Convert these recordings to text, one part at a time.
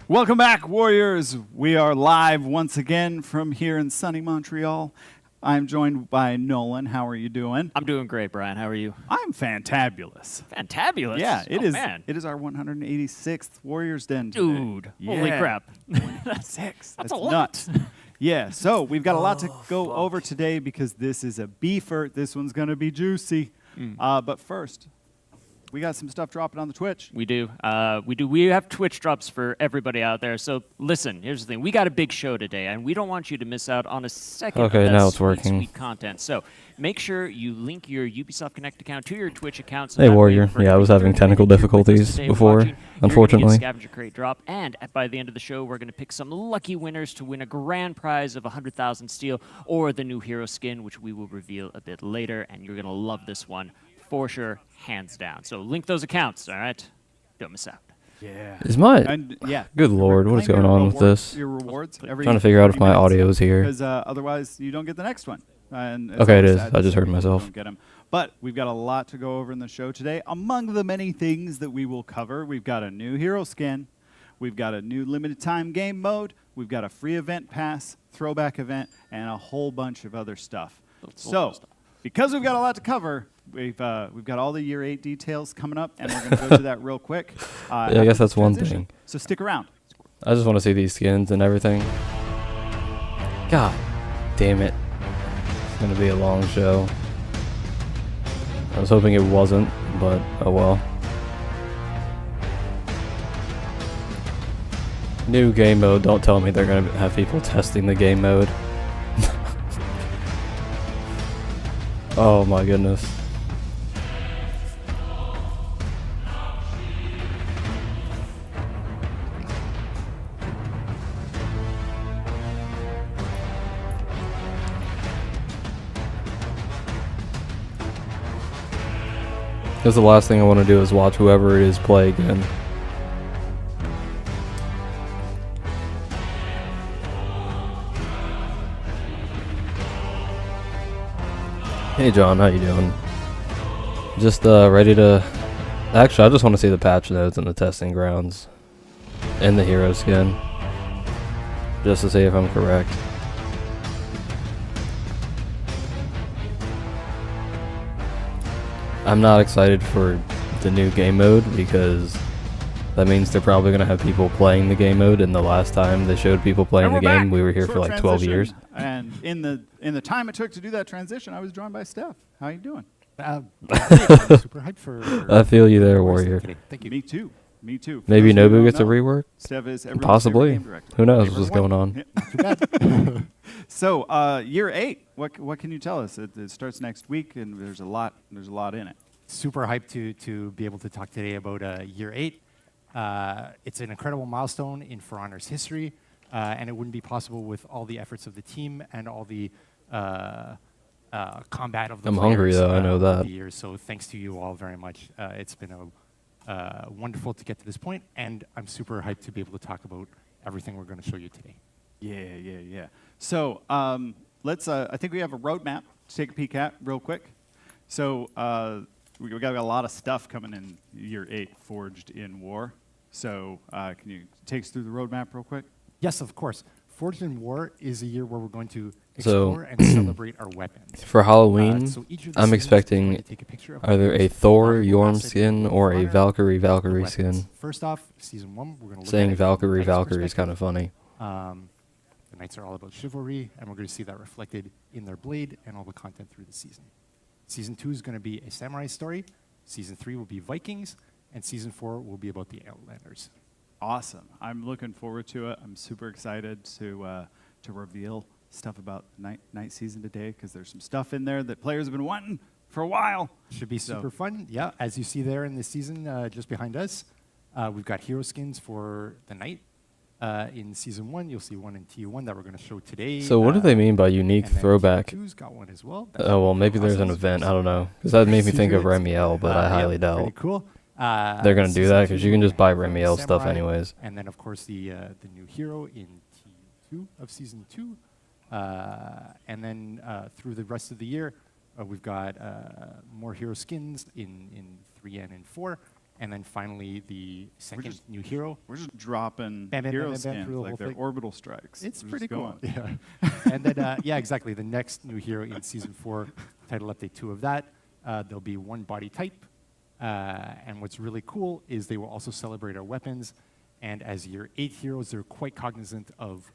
Welcome back, Warriors. We are live once again from here in sunny Montreal. I'm joined by Nolan. How are you doing? I'm doing great, Brian. How are you? I'm fantabulous. Fantabulous. Yeah, it oh, is. Man. It is our 186th Warriors Den today. Dude, holy crap. 186. That's a lot. nuts. Yeah, so we've got a lot to go over today because this is a beefer. This one's going to be juicy. But first, we got some stuff dropping on the Twitch. We do. We have Twitch drops for everybody out there. So listen, here's the thing. We got a big show today, and we don't want you to miss out on a second of that now it's sweet, working. sweet content. So make sure you link your Ubisoft Connect account to your Twitch account. So Hey, that way Warrior. for Yeah, I was every having 30 technical minutes you're with us difficulties today before, watching, unfortunately. You're gonna get a scavenger crate drop, and by the end of the show, we're going to pick some lucky winners to win a grand prize of 100,000 steel or the new hero skin, which we will reveal a bit later, and you're going to love this one for sure, hands down. So link those accounts, all right? Don't miss out. Yeah. Is my... And yeah. Good lord, what is Claim going your on with rewards- this? Your rewards. Every Trying to figure out if 30 my minutes, audio is here. Because otherwise, you don't get the next one. And it's Okay, it always is. sad I to just see heard people myself. don't get 'em. But we've got a lot to go over in the show today. Among the many things that we will cover, we've got a new hero skin. We've got a new limited time game mode. We've got a free event pass, throwback event, and a whole bunch of other stuff. So, because we've got a lot to cover, we've got all the year 8 details coming up, and we're going to go through that real quick. Yeah, I after guess this that's one transition. thing. So stick around. I just want to see these skins and everything. God damn it. It's going to be a long show. I was hoping it wasn't, but oh well. New game mode. Don't tell me they're going to have people testing the game mode. Oh my goodness. Because the last thing I want to do is watch whoever it is play again. Hey John, how you doing? Just ready to... Actually, I just want to see the patch notes and the testing grounds. And the hero skin. Just to see if I'm correct. I'm not excited for the new game mode because that means they're probably going to have people playing the game mode, and the last time they showed people playing And the we're game, back. we were here Short for like 12 years. transition. And in the time it took to do that transition, I was joined by Steph. How you doing? I'm super hyped for. I feel you there, Warriors Warrior. today. Thank you. Me too. Me too. For Maybe those of you Nobu who gets a don't know, rework? Steph is everyone's Possibly. favorite game director. Who knows Favorite what's one? going on? Too bad. So year 8. What can you tell us? It starts next week, and there's a lot in it. Super hyped to be able to talk today about year 8. It's an incredible milestone in For Honor's history, and it wouldn't be possible with all the efforts of the team and all the combat of the I'm hungry, players, though, I know over that. the years. So thanks to you all very much. It's been wonderful to get to this point, and I'm super hyped to be able to talk about everything we're going to show you today. Yeah. So let's. I think we have a roadmap to take a peek at real quick. So we got a lot of stuff coming in year 8, Forged in War. So can you take us through the roadmap real quick? Yes, of course. Forged in War is a year where we're going to So- explore and celebrate our weapons. For Halloween, So each of the I'm seasons is going expecting to take a picture of either a weapons, Thor valuable Yorm asset skin in or a Honor, Valkyrie the Valkyrie weapons. skin. First off, season 1, we're going to look Saying at it from Valkyrie the Knights' Valkyrie is kind of perspective. funny. The Knights are all about chivalry, and we're going to see that reflected in their blade and all the content through the season. Season 2 is going to be a samurai story. Season 3 will be Vikings, and Season 4 will be about the Outlanders. Awesome. I'm looking forward to it. I'm super excited to reveal stuff about night season today because there's some stuff in there that players have been wanting for a while. Should be So- super fun. Yeah, as you see there in this season, just behind us, we've got hero skins for the Knight. In Season 1, you'll see one in T1 that we're going to show today. So what do they mean by unique and then throwback? T2's got one as well. That's Oh, well, pretty maybe there's an awesome. event. I don't know. Because that made me think of Secrets. Remiel, but I Yeah, highly Pretty doubt. cool. They're going to do Season that because 2, you can we're just buy gonna have Remiel stuff Samurai, anyways. And then, of course, the new hero in T2 of Season 2. And then through the rest of the year, we've got more hero skins in 3 and in 4. And then finally, the second new hero. We're just dropping Bam, bam, bam, hero bam, bam, skins through the like whole they're thing. orbital strikes. It's We're pretty just cool. going. Yeah. And then, yeah, exactly. The next new hero in Season 4, title update 2 of that, there'll be one body type. And what's really cool is they will also celebrate our weapons. And as year 8 heroes, they're quite cognizant of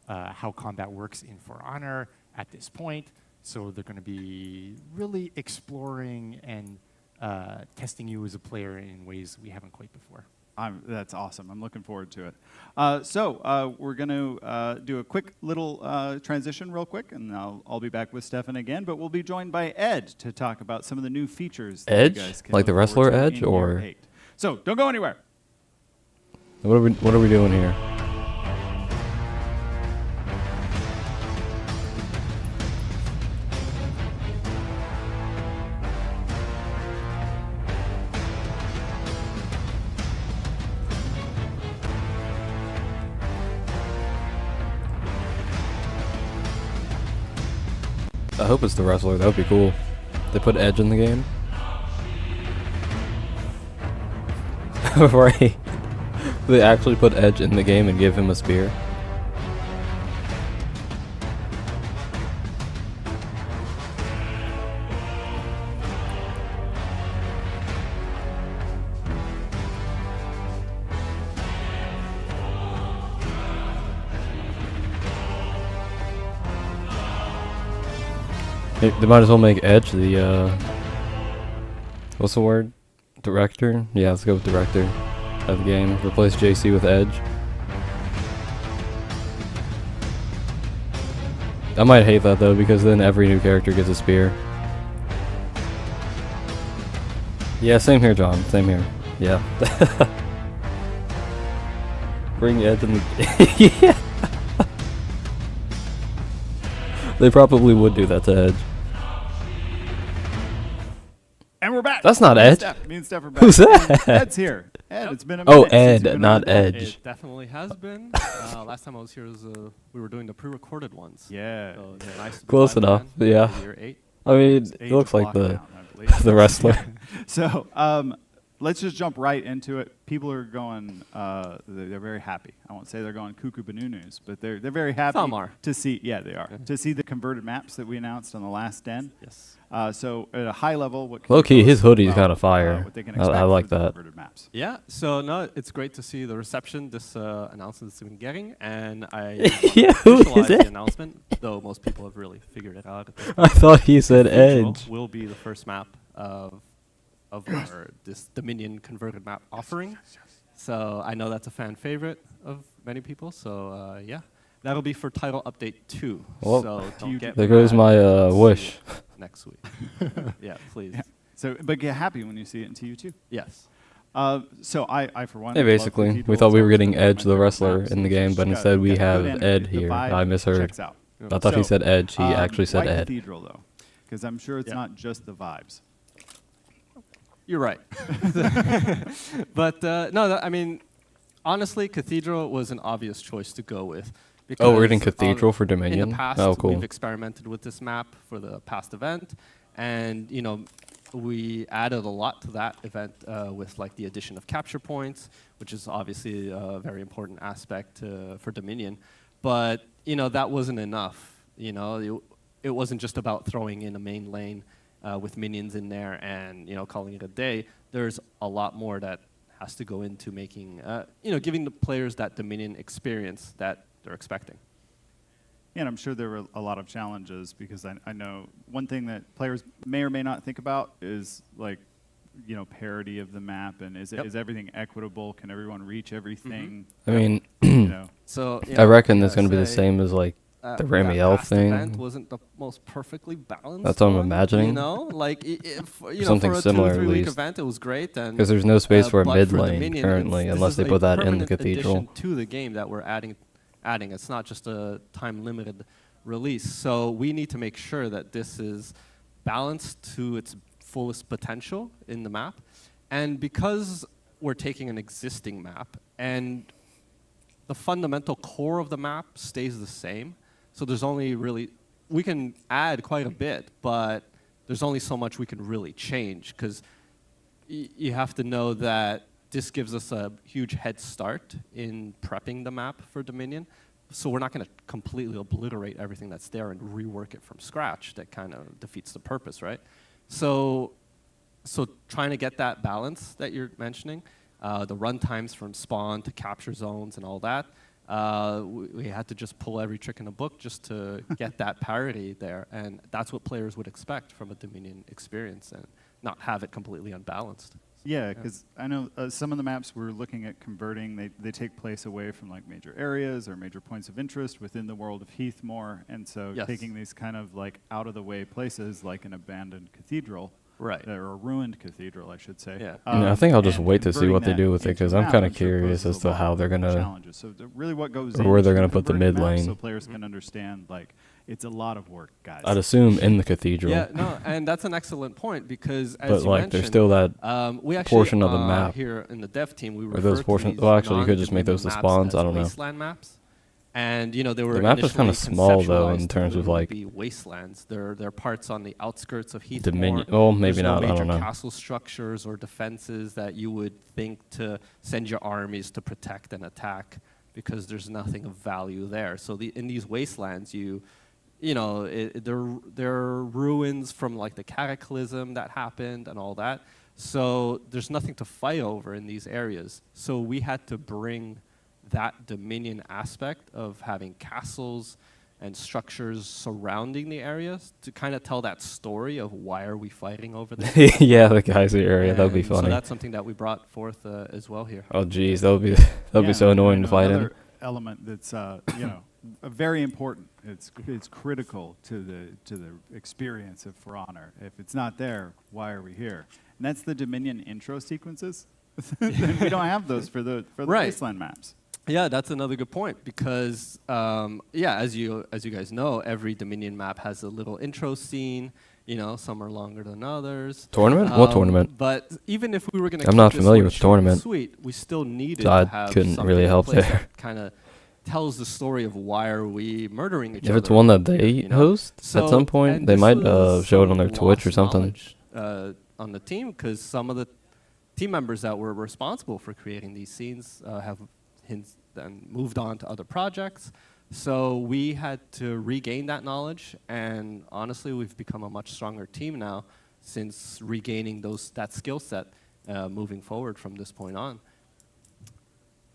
how combat works in For Honor at this point. So they're going to be really exploring and testing you as a player in ways we haven't quite before. That's awesome. I'm looking forward to it. So we're going to do a quick little transition real quick, and I'll be back with Stefan again, but we'll be joined by Ed to talk about some of the new features that Edge? you guys can Like the look forward wrestler to Edge, in year or- 8. So don't go anywhere. What are we doing here? I hope it's the wrestler. That would be cool. They put Edge in the game. Right. They actually put Edge in the game and give him a spear. They might as well make Edge the, what's the word? Director? Yeah, let's go with director of the game. Replace JC with Edge. I might hate that though, because then every new character gets a spear. Yeah, same here, John. Same here. Yeah. Bring Edge in the... Yeah. They probably would do that to Edge. And we're back. That's not Me and Edge. Steph- Me and Steph are back. Who's that? Ed's here. Ed, it's been a Oh, minute since you've Ed, been not on the- Edge. It definitely has been. Last time I was here, we were doing the pre-recorded ones. Yeah. So it's nice to be Close live enough, again yeah. for Year 8. I mean, It's it age looks like the lockdown, I believe. the wrestler. So let's just jump right into it. People are going, they're very happy. I won't say they're going cuckoo banoo-noos, but they're very happy Some are. to see, yeah, they are, Yeah. to see the converted maps that we announced on the last den. Yes. So at a high level, what can you Low-key, tell his us hoodie's about, kinda fire. what they can I expect like for the that. converted maps. Yeah, so no, it's great to see the reception this announcement has been getting, and I Yeah, wanna who is visualize it? the announcement, though most people have really figured it out. At this I thought he said Cathedral Edge. will be the first map of our this Dominion converted map offering. So I know that's a fan favorite of many people. So yeah, that'll be for title update 2. Well, so don't get There goes mad my when you see wish. it next week. Yeah, please. Yeah. So, but get happy when you see it in TU2. Yes. So I for one. Hey, love basically, Cathedral. we thought It's we were always getting been one of Edge, my the favorite wrestler, maps. in the It's game, just but got- instead we got have good Ed energy. The here. vibe I misheard. checks out. I thought he said Edge. He actually said White Ed. Cathedral though, because I'm sure it's Yeah. not just the vibes. You're right. But no, I mean, honestly, Cathedral was an obvious choice to go with. Oh, we're getting because Cathedral for in Dominion? the past, Oh, cool. we've experimented with this map for the past event, and we added a lot to that event with like the addition of capture points, which is obviously a very important aspect for Dominion. But that wasn't enough. It wasn't just about throwing in a main lane with minions in there and calling it a day. There's a lot more that has to go into making giving the players that Dominion experience that they're expecting. Yeah, and I'm sure there were a lot of challenges because I know one thing that players may or may not think about is like, parity of the map and is everything equitable? Can everyone reach everything? I mean, So I reckon that's going going to be the same as like the Remy Elf thing. Event wasn't the most perfectly balanced. That's what I'm one, imagining. Like Something for a similar, 2 or at 3 week least. event, it was great. And Because there's no space for a but mid for lane Dominion, currently, this unless is they a put that in the permanent Cathedral. addition to the game that we're adding. It's not just a time-limited release. So we need to make sure that this is balanced to its fullest potential in the map. And because we're taking an existing map and the fundamental core of the map stays the same, so there's only really, we can add quite a bit, but there's only so much we can really change because you have to know that this gives us a huge head start in prepping the map for Dominion. So we're not going to completely obliterate everything that's there and rework it from scratch. That kind of defeats the purpose, right? So trying to get that balance that you're mentioning, the run times from spawn to capture zones and all that, we had to just pull every trick in the book just to get that parity there. And that's what players would expect from a Dominion experience and not have it completely unbalanced. Yeah, because I know some of the maps we're looking at converting, they take place away from like major areas or major points of interest within the world of Heathmore, and so Yes. taking these kind of like out of the way places like an abandoned cathedral, Right. or a ruined cathedral, I should say. Yeah. I think I'll just and wait to see converting what they that do with it, into 'cause a I'm map, kinda I'm sure curious poses as to a lot how they're of gonna- challenges. So really, what goes or where they're into gonna put the converting mid maps so lane. players can understand like it's a lot of work, guys. I'd assume in the cathedral, Yeah, no, and that's an excellent point because as but you like mentioned, there's still that we actually, portion of the map. here in the dev team, we Or refer those to portions- these well, actually, you could just make those the non-Dominion maps spawns, I as don't know. wasteland maps. And you know they were The map is kinda initially small, though, in conceptualized to terms of, literally like, be wastelands. They're parts on the outskirts of Heathmore. Dominion. Oh, maybe There's not. No I major don't know. castle structures or defenses that you would think to send your armies to protect and attack because there's nothing of value there. So in these wastelands, you know, there are ruins from like the cataclysm that happened and all that. So there's nothing to fight over in these areas. So we had to bring that Dominion aspect of having castles and structures surrounding the areas to kind of tell that story of why are we fighting over there. Yeah, the Kaiser area. That'd be And funny. So that's something that we brought forth as well here. Oh, geez, that would be Yeah, so and annoying to fight in. another element that's you know very important. It's critical to the experience of For Honor. If it's not there, why are we here? And that's the Dominion intro sequences. Then we don't have those for the Right. wasteland maps. Yeah, that's another good point because as you guys know, every Dominion map has a little intro scene. You know, some are longer than others. Tournament? What tournament? But even if we were going to, I'm not familiar with the tournament. Sweet, we still needed So I to have couldn't something really in help place there. that kind of tells the story of why are we murdering each If other. it's one that they you know? host So- at some point, and they this might was show it on their some Twitch or lost something. knowledge, on the team because some of the team members that were responsible for creating these scenes have then moved on to other projects. So we had to regain that knowledge, and honestly, we've become a much stronger team now since regaining that skill set moving forward from this point on.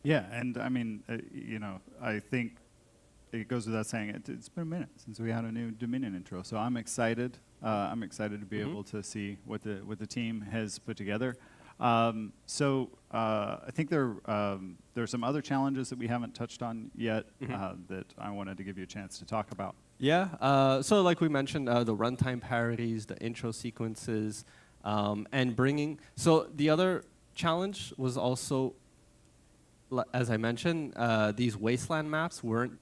Yeah, and I mean, you know, I think it goes without saying it's been a minute since we had a new Dominion intro, so I'm excited. I'm excited to be able to see what the team has put together. So I think there are some other challenges that we haven't touched on yet that I wanted to give you a chance to talk about. Yeah, so like we mentioned, the runtime parodies, the intro sequences, and bringing... So the other challenge was also, as I mentioned, these wasteland maps weren't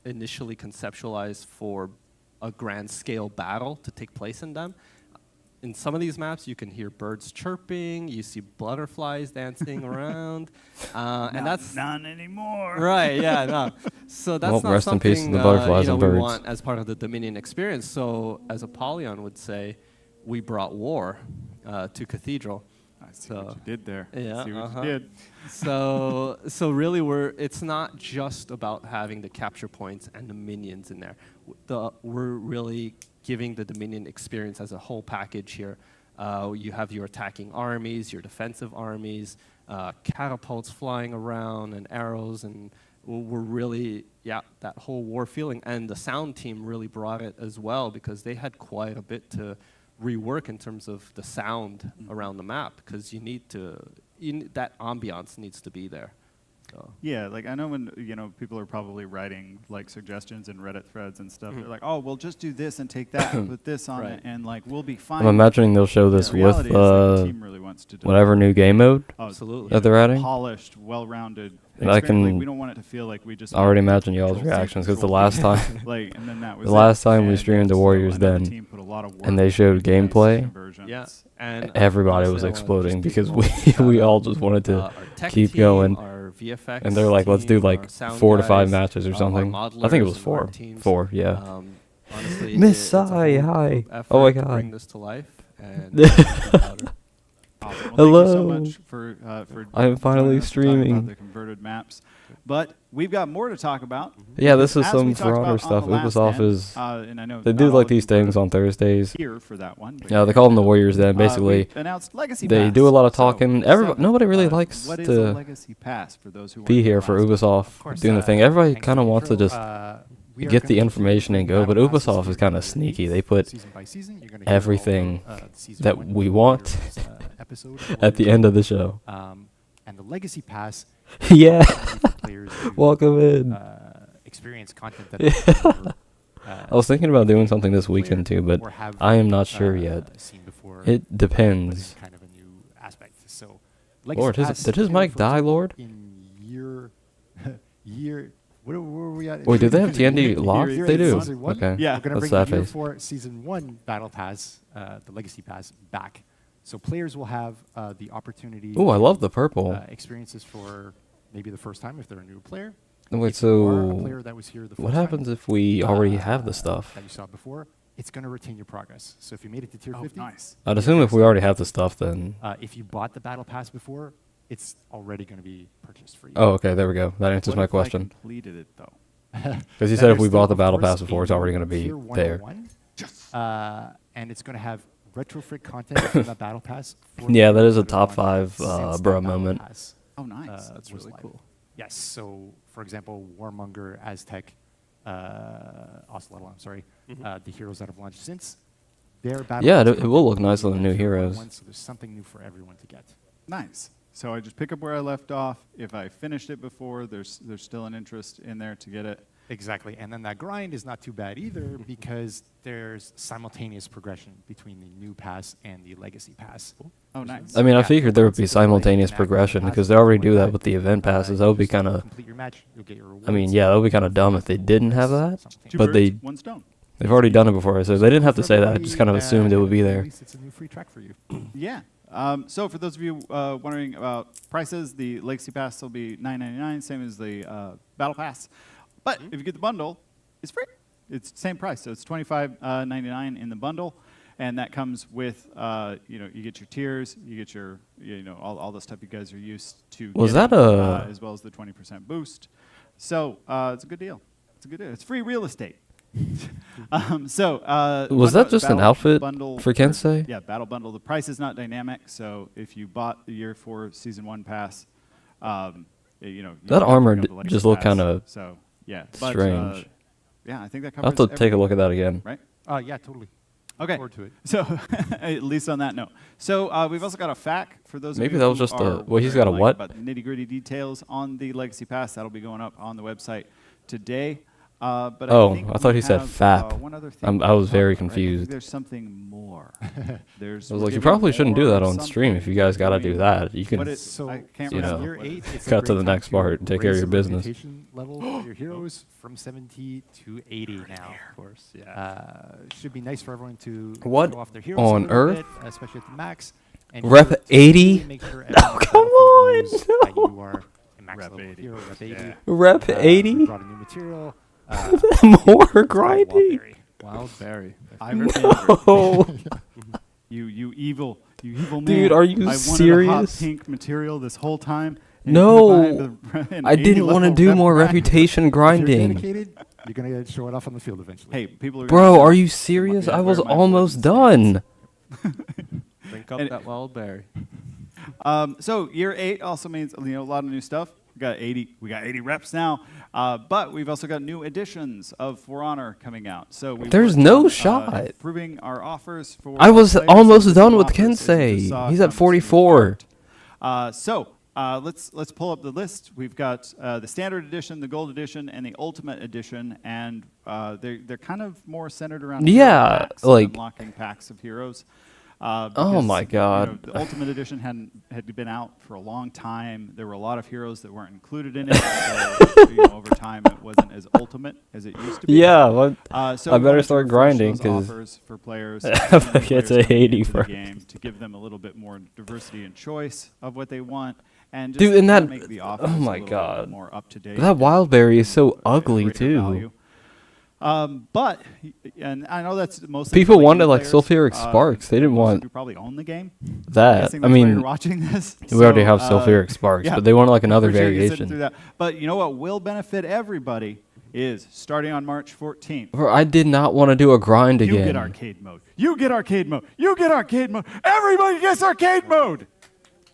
initially conceptualized for a grand scale battle to take place in them. In some of these maps, you can hear birds chirping, you see butterflies dancing around, and that's none anymore. right. Yeah, no. So that's Well, not rest in something peace to the butterflies and we birds. want as part of the Dominion experience. So, as Apollyon would say, we brought war to Cathedral. I see what you did there. Yeah, I see what uh-huh. you did. So really, it's not just about having the capture points and the minions in there. We're really giving the Dominion experience as a whole package here. You have your attacking armies, your defensive armies, catapults flying around, and arrows, and we're really, that whole war feeling. And the sound team really brought it as well because they had quite a bit to rework in terms of the sound around the map because that ambiance needs to be there. So. Yeah, like I know when people are probably writing like suggestions in Reddit threads and stuff. They're like, "Oh, well, just do this and take that and put this on it, and like we'll be fine." I'm imagining they'll show this The with reality is, like, the team really wants to whatever new game mode Absolutely. that they're adding. polished, well-rounded. And I experience. Like, can we don't want it to feel like we just already imagine y'all's Control-C, reactions because the Control-V. last time like, and then that was the last time we And streamed the so Warriors I know the Den, team put a lot of work and they showed into these gameplay, conversions. Yeah, and everybody honestly, was I wanna exploding just because take a we moment all to just wanted to our tech keep team, going. our VFX And they're like, let's do team, like our sound 4 to 5 guys, matches or our something. I think it modelers was and our 4. teams. 4, yeah. Honestly, Miss it's a Sai, whole hi. group effort Oh my to God. bring this to life, and make it louder. Awesome. Well, Hello. Thank you so much for I am finally joining us to talk about streaming. the converted maps. But we've got more to talk about. Yeah, this is As we some talked For Honor about on stuff. the last Ubisoft den, is and I know they not do all like of you these things were on Thursdays. here for that one. but Yeah, they call them the Warriors Den. we Basically, announced Legacy they Pass. do a lot of So, talking. Seven, Nobody really likes what is a to Legacy Pass for those who be weren't here for last time? Ubisoft Of course, doing the thing. Everybody thanks kind for of the wants to intro. just We are get gonna the be information and go, but battle passes Ubisoft is for kind of the sneaky. eighth, They put season by season. You're gonna hear all everything the season that one we want Warriors, episode at the end of the show. and the Legacy Pass. Yeah. opportunity for players to, Welcome in. experience content that they've never, I was thinking about doing something this player weekend too, but or have, I am not sure yet. Seen before, It but in depends. kind of a new aspect. So, Lord, Pass, did his mic for die, example, Lord? In year, where were we at? Wait, do they have TND locked? Year They eight, do. Season one? Okay. Yeah. We're gonna That's bring sad year face. 4 season 1 battle pass, the Legacy Pass, back. So players will have the opportunity. Oh, I to, love the purple. experiences for maybe the first time if they're a new player. Wait, If you are a so player that was here the what first happens time, if we already have the stuff? that you saw before? It's going to retain your progress. So if you made it to tier Oh, 50, nice. I'd assume if we already have the stuff, then. if you bought the battle pass before, it's already going to be purchased for you. Oh, okay, there we go. That answers What my if I question. completed it though. Because you Then said if there's we still, bought the of battle course, pass before, it's a already going to be tier there. 101, and it's going to have retrofit content from that battle pass. For Yeah, that players is a that top have 5 since that bruh battle moment. pass, Oh, nice. That's was really live. cool. Yes. So, for example, Warmonger, Aztec, Ocelotl, I'm sorry, the heroes that have launched since. Their battle Yeah, pass it will look content nice will on be the new tier heroes. 101, so there's something new for everyone to get. Nice. So I just pick up where I left off. If I finished it before, there's still an interest in there to get it. Exactly, and then that grind is not too bad either because there's simultaneous progression between the new pass and the legacy pass. Oh, nice. I mean, I Yeah, figured there would once be it's played simultaneous and active progression pass because they and already something do like that with the event passes. That you would be just kind of. complete your match, you'll get your rewards. I mean, yeah, that would be kind of dumb if they didn't have that. Two But birds, they one stone. they've already done it before, so they didn't have to For say that. I everybody, just kind of assumed it would be at there. least it's a new free track for you. Yeah. So for those of you wondering about prices, the Legacy Pass will be $9.99, same as the Battle Pass. But if you get the bundle, it's free. It's the same price, so it's $25.99 in the bundle, and that comes with you get your tiers, you get your all the stuff you guys are used to. Was getting, that a- as well as the 20% boost? So it's a good deal. It's a good deal. It's free real estate. Was one that just an battle outfit bundle for Kensei? Yeah, battle bundle. The price is not dynamic, so if you bought the year 4 season 1 pass, you That don't have to armor pick up the Legacy just looked Pass. kinda So yeah, strange. yeah, I think that covers. I'll have to take a everything, look at that again. Right. Yeah, totally. Okay. Forward to it. So at least on that note. So we've also got a FAQ for those. Maybe of you that was who just a- are well, he's got a wondering, what? About the nitty-gritty details on the Legacy Pass. That'll be going up on the website today. But Oh, I think I thought we he said have, FAP. One other thing I was to very talk about, right? I think confused. there's something more. There's I was we're like, you giving probably shouldn't do more that of on stream if you guys got to do that. You What can. is- So, I can't you so know, year 8, it's a cut to great the time next part and take care of raise your the business. reputation level of your heroes from 70 to 80 now. Of course, yeah. Should be nice for everyone to What show off their heroes on a little Earth? bit, especially at the max. And Rep to 80? really make sure Oh, everyone come on, knows that you are a max Rep level 80. hero, Rep 80. Yeah. Rep We 80? brought a new material. More it's called grinding? Wildberry. Wild berry. Oh, You evil man. Dude, are you I wanted a hot serious? pink material this whole time. and No. you put it behind an I 80 didn't want to level do rep more grind. reputation If you're grinding. dedicated, you're going to show it off on the field eventually. Hey, people are. Bro, gonna- are you serious? Yeah, I was where my almost voice done. Drink up And- that wild berry. So year 8 also means a lot of new stuff. We got 80 reps now, but we've also got new editions of For Honor coming out. So we There's worked no on, shot. improving our offers for. I was players. almost There's done new with offers, as you Kensei. just saw He's at from some new 44. art. Let's pull up the list. We've got the standard edition, the gold edition, and the ultimate edition, and they're kind of more centered around Yeah, hero packs and like- unlocking packs of heroes. Oh Because, my God. the Ultimate Edition had been out for a long time. There were a lot of heroes that weren't included in it. So over time, it wasn't as ultimate as it used to be. Yeah, what? So I we better wanted to start refresh grinding, those 'cause offers for players. if I get to 80 into the first. game to give them a little bit more diversity and choice of what they want, and just Dude, and kinda that- make the oh offers my a little bit God. more up to date. That Wildberry is so ugly too. But, and I know that's mostly People for, wanted new like players. sulfuric sparks. They didn't Most of want you probably own the game. I'm that. guessing I that's why mean, you're watching this. we already have So, sulfuric sparks, yeah, but they wanted like another appreciate you sitting through variation. that. But you know what will benefit everybody is starting on March 14th. Bro, I did not want to do a grind You again. get arcade mode. You get arcade mode. You get arcade mode. Everybody gets arcade mode.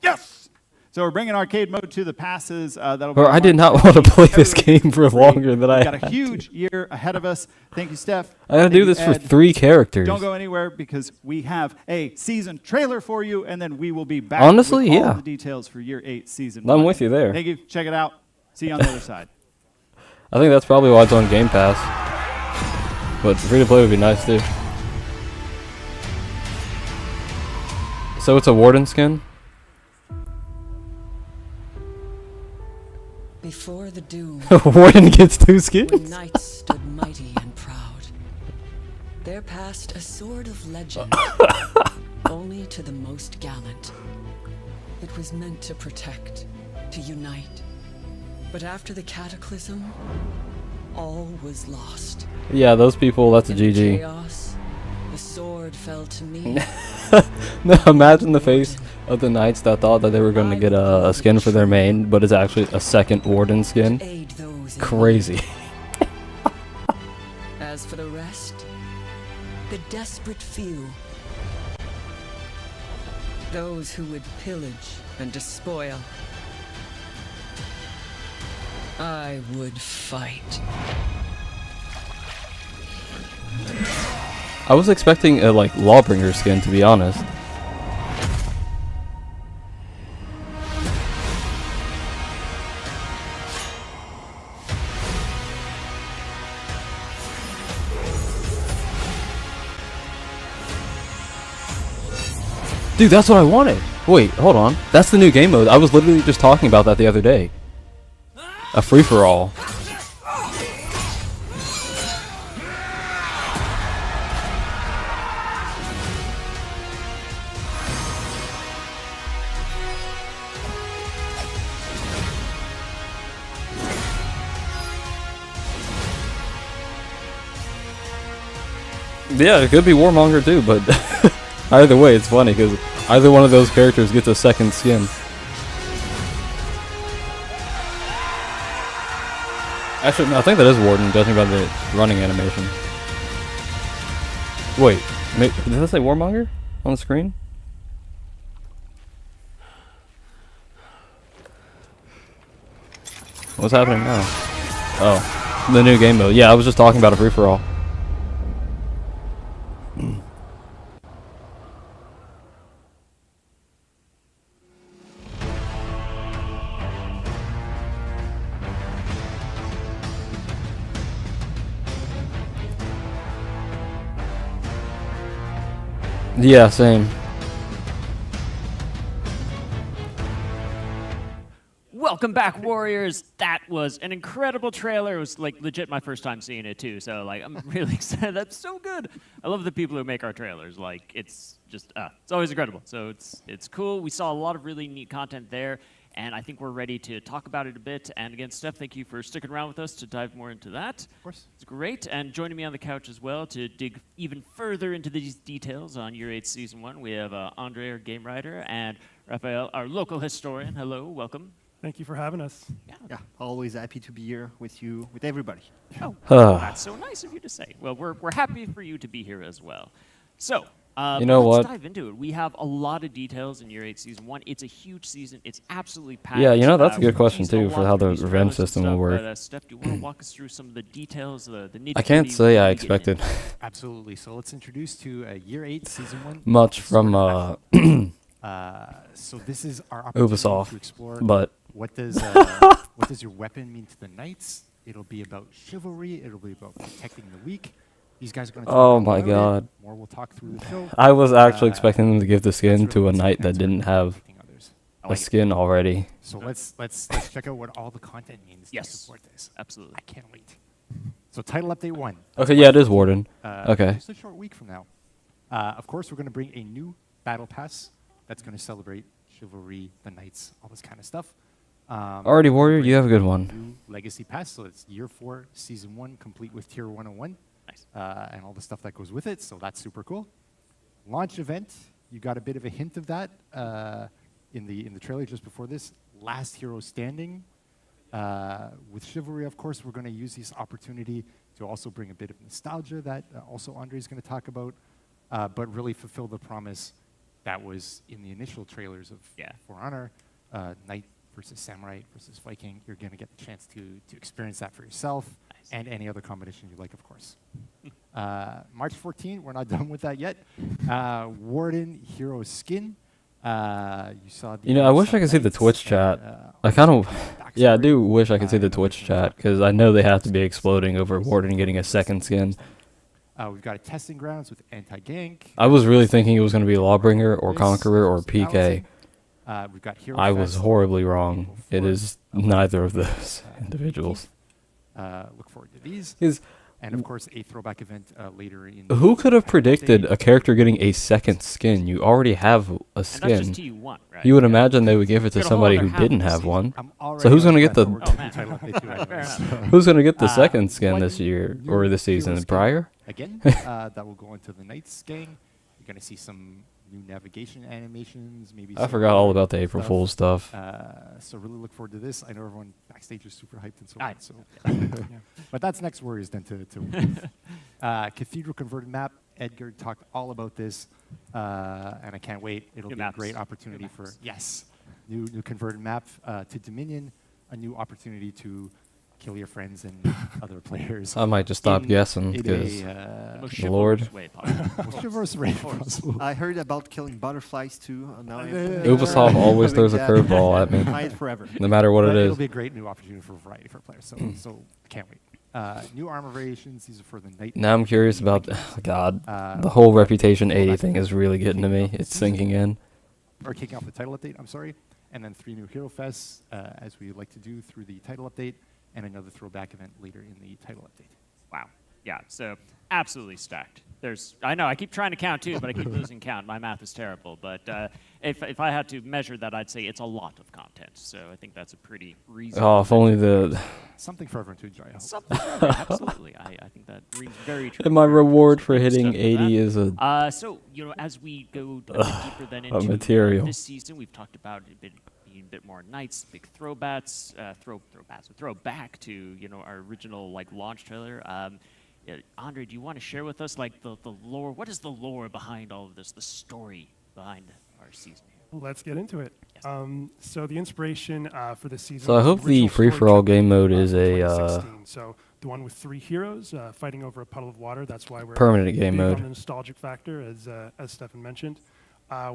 Yes. So we're bringing arcade mode to the passes. That'll be Bro, on I did March not want to 14th. play this Everybody game for free. longer than I We've got a had huge year ahead of us. Thank you, Steph. I gotta Thank do you, this for Ed. 3 characters. Don't go anywhere because we have a season trailer for you, and then we will be back Honestly, with all yeah. the details for year 8, season I'm 1. with you there. Thank you. Check it out. See you on the other side. I think that's probably why it's on Game Pass. But free to play would be nice too. So it's a Warden skin? Before the doom, Warden gets 2 when skins? knights stood mighty and proud, there passed a sword of legend, only to the most gallant. It was meant to protect, to unite. But after the cataclysm, all was lost. Yeah, those people, that's a In the GG. chaos, the sword fell to me. No, imagine the face of the knights that thought that they were going to get a skin for their main, but it's actually a second Warden skin. Aid those in Crazy. need. As for the rest, the desperate few, those who would pillage and despoil, I would fight. I was expecting a like Lawbringer skin, to be honest. Dude, that's what I wanted. Wait, hold on. That's the new game mode. I was literally just talking about that the other day. A free-for-all. Yeah, it could be Warmonger too, but either way, it's funny because either one of those characters gets a second skin. Actually, no, I think that is Warden, judging by the running animation. Wait, did that say Warmonger on the screen? What's happening now? Oh, the new game mode. Yeah, I was just talking about a free-for-all. Yeah, same. Welcome back, Warriors. That was an incredible trailer. It was like legit my first time seeing it too. So like I'm really excited. That's so good. I love the people who make our trailers. Like it's just it's always incredible. So it's cool. We saw a lot of really neat content there, and I think we're ready to talk about it a bit. And again, Steph, thank you for sticking around with us to dive more into that. Of course. It's great. And joining me on the couch as well to dig even further into these details on Year 8 Season 1, we have Andre, our game writer, and Raphael, our local historian. Hello, welcome. Thank you for having us. Yeah, always happy to be here with you, with everybody. Oh, Ah. that's so nice of you to say. Well, we're happy for you to be here as well. So, You know let's what? dive into it. We have a lot of details in Year 8 Season 1. It's a huge season. It's absolutely packed. Yeah, you know, that's a good We're question, teasing a too, for lot how through the these revenge trailers and system will stuff, work. But, Steph, do you want to walk us through some of the details, the nitty-gritty? I can't say I we get into? expected Absolutely. So let's introduce to Year 8, Season 1. much It's from sort of so this is our opportunity Ubisoft, to explore but what does your weapon mean to the knights. It'll be about chivalry. It'll be about protecting the weak. These guys are going to talk Oh about my it. God. More we'll talk through the show. I was actually Uh, expecting them to give the That's skin really to a what's knight that answered didn't have protecting others. I a like it. skin already. So let's check out what all the content means Yes. to support this. Absolutely. I can't wait. So title update 1. Okay, yeah, it is Warden. Okay. Just a short week from now. Of course, we're going to bring a new battle pass that's going to celebrate chivalry, the knights, all this kind of stuff. Alrighty, Warrior, you have a good one. New Legacy Pass, so it's year 4, season 1, complete with tier 101. Nice. And all the stuff that goes with it, so that's super cool. Launch event, you got a bit of a hint of that in the trailer just before this. Last hero standing. With Chivalry, of course, we're going to use this opportunity to also bring a bit of nostalgia that also Andre's going to talk about, but really fulfill the promise that was in the initial trailers of For Honor, Knight versus Samurai versus Viking. You're going to get the chance to experience that for yourself and any other combination you like, of course. March 14, we're not done with that yet. Warden Hero Skin. You saw the I wish I could see the Twitch chat. I kind of, I do wish I could see the Twitch chat, because I know they have to be exploding over Warden getting a second skin. We've got a testing grounds with anti-gank. I was really thinking it was going to be Lawbringer or Conqueror or PK. We've got Hero I was Fest, horribly wrong. April It 4th, is neither of those individuals. Look forward to these. Is And of course, a throwback event later in. who could have the predicted day. a character getting a second skin? You already have a And that's just skin. TU1, right? You would Yeah. imagine they would give it to Got a whole somebody other who half didn't of the have season. one. I'm already So who's gonna out get of the- breath, Oh, but man. we're title update too Fair anyways. enough. Who's going to get the Uh, second skin one this year new or this hero season? skin. Prior? Again, that will go into the Knights gang. You're going to see some new navigation animations, maybe. I some forgot all other about the April stuff. Fool's stuff. So really look forward to this. I know everyone backstage is super hyped and so I- on. So, but that's next Warriors then to Cathedral converted map. Edgar talked all about this, and I can't wait. It'll New be maps. a great opportunity New for maps. new converted map to Dominion, a new opportunity to kill your friends and other players. I might just stop in- guessing in because The most The Lord. chivalrous way possible. most chivalrous way possible. I heard about killing butterflies too. Now Ubisoft always throws a curveball at me, Hide forever. no matter what But it it'll is. be a great new opportunity for variety for players. So can't wait. New armor variations. These are for the Knight. Now I'm curious about, God, Uh, the whole Reputation 80 thing is really getting to me. It's sinking in. or kicking off the title update, I'm sorry. And then 3 new Hero Fests, as we like to do through the title update, and another throwback event later in the title update. Wow. Yeah, so absolutely stacked. I know, I keep trying to count too, but I keep losing count. My math is terrible. But if I had to measure that, I'd say it's a lot of content. So I think that's a pretty reasonable. Oh, if only the Something for everyone to enjoy, I hope. Something. Absolutely. I think that rings very true. and my reward for Good hitting stuff for 80 that. is a So, as we go a bit deeper then into material. this season, we've talked about being a bit more Knights, big throwbacks to, our original, launch trailer. Andre, do you want to share with us, the lore? What is the lore behind all of this, the story behind our season here? Let's get into it. So the inspiration for this season. So I was hope the original story free-for-all trailer, game mode is from a 2016. So the one with 3 heroes fighting over a puddle of water. That's why we're permanent game big mode. on the nostalgic factor, as Stefan mentioned.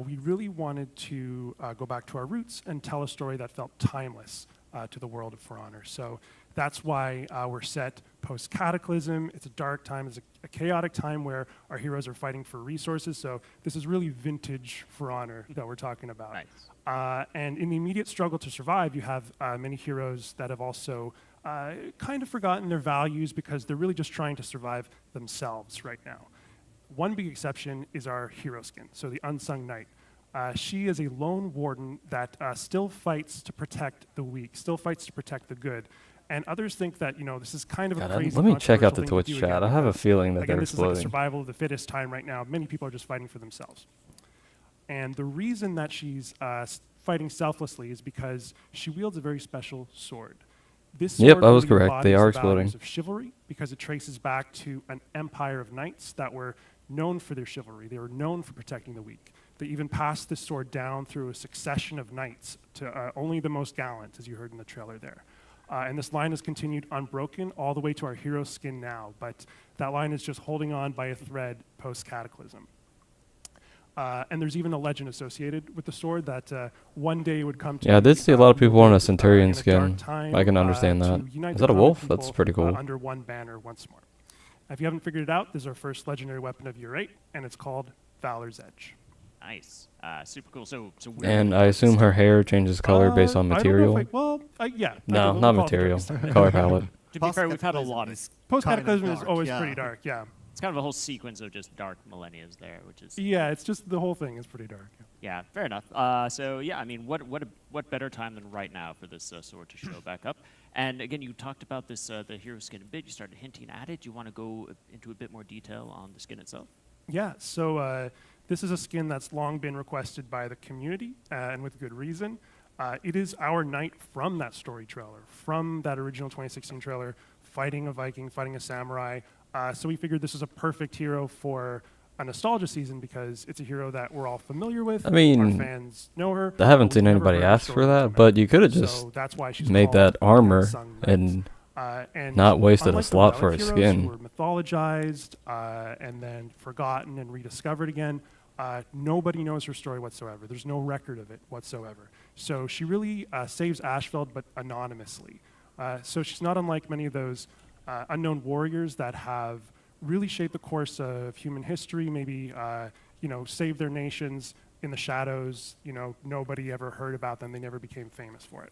We really wanted to go back to our roots and tell a story that felt timeless to the world of For Honor. So that's why we're set post-Cataclysm. It's a dark time. It's a chaotic time where our heroes are fighting for resources. So this is really vintage For Honor that we're talking about. Nice. And in the immediate struggle to survive, you have many heroes that have also kind of forgotten their values because they're really just trying to survive themselves right now. One big exception is our hero skin, so the Unsung Knight. She is a lone warden that still fights to protect the weak, still fights to protect the good. And others think that, this is kind of God, a crazy let me check out controversial the thing Twitch to do chat. again I have a because, feeling that again, they're this is like a exploding. survival of the fittest time right now. Many people are just fighting for themselves. And the reason that she's fighting selflessly is because she wields a very special sword. This Yep, sword I was really correct. They embodies are the exploding. values of chivalry because it traces back to an empire of knights that were known for their chivalry. They were known for protecting the weak. They even passed this sword down through a succession of knights to only the most gallant, as you heard in the trailer there. And this line has continued unbroken all the way to our hero skin now, but that line is just holding on by a thread post-Cataclysm. And there's even a legend associated with the sword that one day would come to. Yeah, I did see a lot of people on a Centurion in a dark skin. time, I can understand to that. unite Is the that a common wolf? That's people, pretty cool. Under one banner once more. If you haven't figured it out, this is our first legendary weapon of year 8, and it's called Valor's Edge. Nice. Super cool. So where And I assume her hair changes color based on I don't know if material. yeah. No, we'll not call it the material. darkest time. Color palette. To be fair, we've had a lot of. Post-Cataclysm Kind of is dark, always yeah. pretty dark, yeah. It's kind of a whole sequence of just dark millennias there, which is Yeah, it's just the whole thing is pretty dark. yeah, fair enough. So yeah, I mean, what better time than right now for this sword to show back up? And again, you talked about this the hero skin a bit. You started hinting at it. Do you want to go into a bit more detail on the skin itself? Yeah, so this is a skin that's long been requested by the community, and with good reason. It is our knight from that story trailer, from that original 2016 trailer, fighting a Viking, fighting a samurai. So we figured this is a perfect hero for a nostalgia season because it's a hero that we're all familiar with. I mean, our fans know her. I haven't but seen we've never anybody heard her ask for story that, come but out. you could have So just that's why she's made called that the armor Unsung Knight. and And not wasted a unlike the slot for relic a heroes skin. who were mythologized and then forgotten and rediscovered again, nobody knows her story whatsoever. There's no record of it whatsoever. So she really saves Ashfeld, but anonymously. So she's not unlike many of those unknown warriors that have really shaped the course of human history, maybe saved their nations in the shadows. Nobody ever heard about them. They never became famous for it.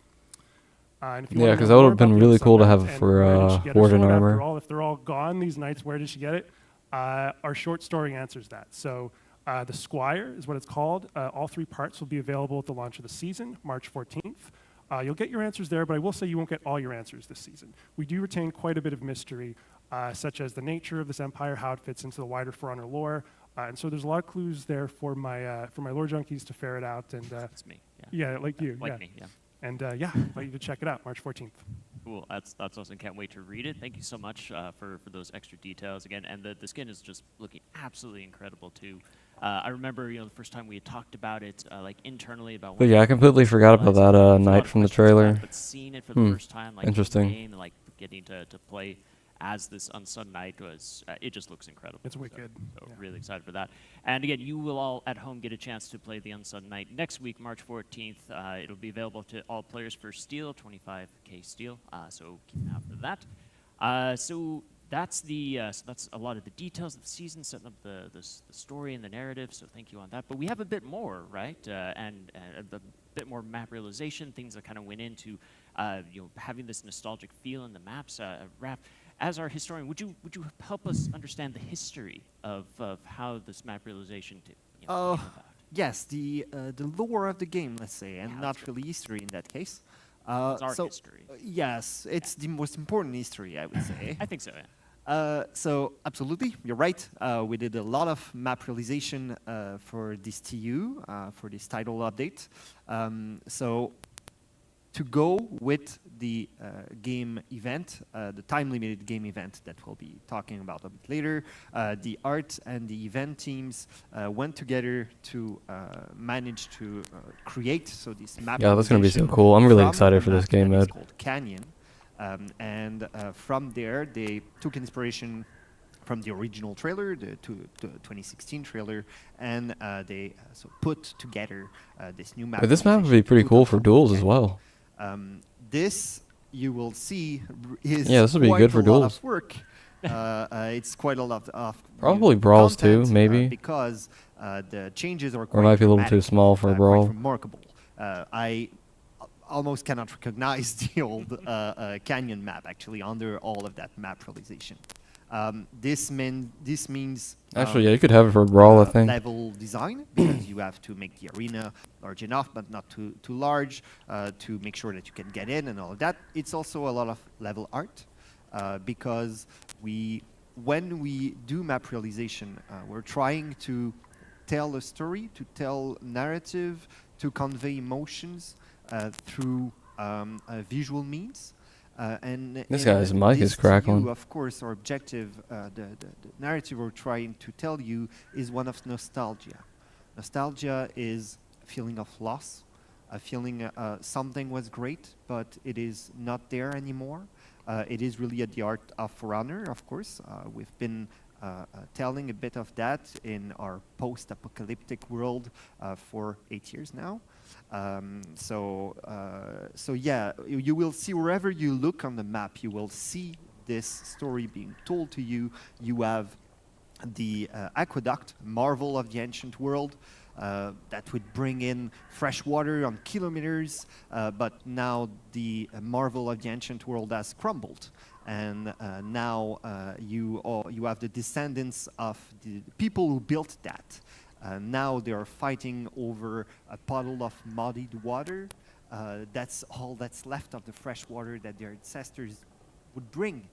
And if you Yeah, wanna 'cause know that more would've been about the really Unsung cool to Knights have and for, where did she get her Warden sword armor. after all, if they're all gone, these knights, where did she get it? Our short story answers that. So the Squire is what it's called. All 3 parts will be available at the launch of the season, March 14th. You'll get your answers there, but I will say you won't get all your answers this season. We do retain quite a bit of mystery, such as the nature of this empire, how it fits into the wider For Honor lore. And so there's a lot of clues there for my lore junkies to ferret out. And That's me. Yeah. yeah, like you. Like yeah. me. Yeah. And yeah, I invite you to check it out, March 14th. Cool. That's awesome. Can't wait to read it. Thank you so much for those extra details again. And the skin is just looking absolutely incredible too. I remember the first time we had talked about it like internally about. But yeah, I completely forgot about that There's a lot knight of from the questions about it, trailer. But seeing it for the first time, like Interesting. in game, and, like getting to play as this Unsung Knight was, it just looks incredible. It's wicked. So Yeah. really excited for that. And again, you will all at home get a chance to play the Unsung Knight next week, March 14th. It'll be available to all players for steel, 25k steel. So keep an eye out for that. So that's that's a lot of the details of the season, setting up the story and the narrative. So thank you on that. But we have a bit more, right? And a bit more map realization, things that kind of went into having this nostalgic feel in the maps. Raph, as our historian, would you help us understand the history of how this map realization came about? Yes, the lore of the game, let's say, and Yeah, not let's really history in that case. It's our so, history. Yes, it's the most important history, I would say. I think so, yeah. So absolutely, you're right. We did a lot of map realization for this TU, for this title update. So to go with the game event, the time-limited game event that we'll be talking about a bit later, the art and the event teams went together to manage to create this map. Yeah, that's gonna be so realization cool. I'm really from excited a for this map game that is mode. called Canyon. And from there, they took inspiration from the original trailer, the 2016 trailer, and they put together this new map. But this map would be pretty cool for duels as well. This, you will see, is Yeah, this would be quite good for a lot duels. of work. It's quite a lot of Probably brawls too, content, maybe. because the changes are Or quite it might be a little too dramatic, small for a quite brawl. remarkable. I almost cannot recognize the old Canyon map actually under all of that map realization. This means Actually, yeah, you could have it for a brawl, I think. level design, because you have to make the arena large enough but not too large to make sure that you can get in and all of that. It's also a lot of level art because when we do map realization, we're trying to tell a story, to tell narrative, to convey emotions through visual means. And This in guy's mic is this crackling. view, of course, our objective, the narrative we're trying to tell you is one of nostalgia. Nostalgia is a feeling of loss, a feeling something was great, but it is not there anymore. It is really at the art of For Honor, of course. We've been telling a bit of that in our post-apocalyptic world for 8 years now. So yeah, you will see wherever you look on the map, you will see this story being told to you. You have the aqueduct, marvel of the ancient world, that would bring in fresh water on kilometers, but now the marvel of the ancient world has crumbled. and now you have the descendants of the people who built that. Now they are fighting over a puddle of muddied water. That's all that's left of the fresh water that their ancestors would bring.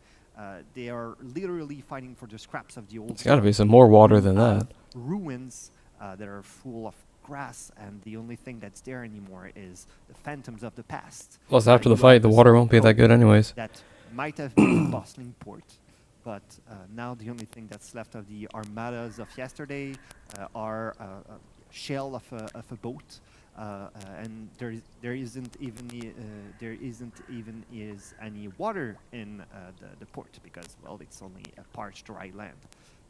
They are literally fighting for the scraps of the old. There's got to be some more water than that. Ruins that are full of grass, and the only thing that's there anymore is the phantoms of the past. Plus, after the You fight, have the this water won't be that good anyways. That might have been a bustling port, but now the only thing that's left of the armadas of yesterday are a shell of a boat, and there isn't even any water in the port because, well, it's only a parched dry land.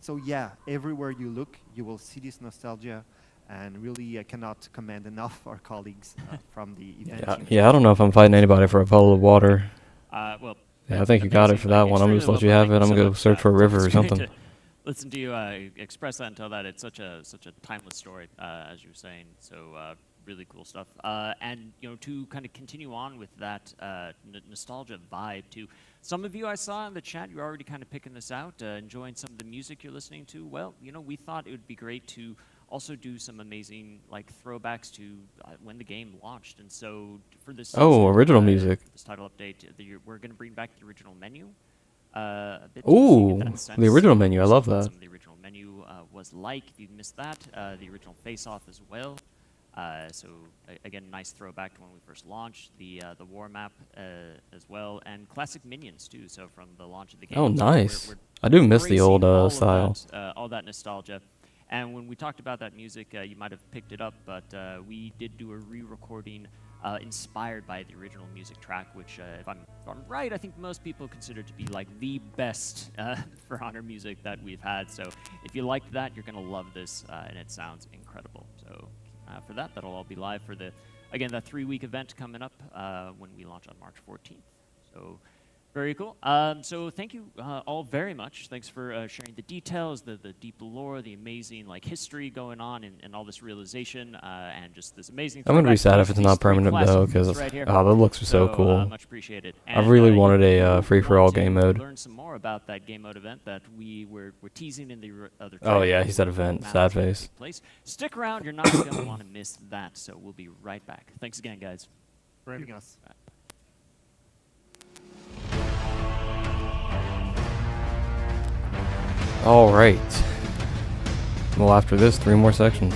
So yeah, everywhere you look, you will see this nostalgia, and really I cannot commend enough our colleagues from the event. Yeah, I don't know if I'm fighting anybody for a puddle of water. Well, Yeah, I think you got it for that one. I'm just let you have it. I'm gonna go search for a river or something. Listen to you express that and tell that. It's such a timeless story, as you were saying. So really cool stuff. And to kind of continue on with that nostalgia vibe too. Some of you I saw in the chat, you're already kind of picking this out, enjoying some of the music you're listening to. Well, we thought it would be great to also do some amazing throwbacks to when the game launched. And so for this original music. This title update, we're going to bring back the original menu. Ooh, the original menu. I love that. Some of the original menu was like. If you missed that, the original face-off as well. So again, nice throwback to when we first launched the war map as well, and classic minions too. So from the launch of the game. Oh, nice. We're I do miss the old embracing all of style. that, all that nostalgia. And when we talked about that music, you might have picked it up, but we did do a re-recording inspired by the original music track, which, if I'm right, I think most people consider to be the best For Honor music that we've had. So if you liked that, you're going to love this, and it sounds incredible. So for that, that'll all be live for that 3-week event coming up when we launch on March 14th. So very cool. So thank you all very much. Thanks for sharing the details, the deep lore, the amazing history going on, and all this realization, and just this amazing. I'm gonna be sad if it's not permanent though, because that looks so cool. Much appreciated. I really wanted a free-for-all game mode. Learn some more about that game mode event that we're teasing in the other. Oh yeah, he said event. Sad face. Stick around. You're not going to want to miss that. So we'll be right back. Thanks again, guys. For having us. All right. Well, after this, 3 more sections.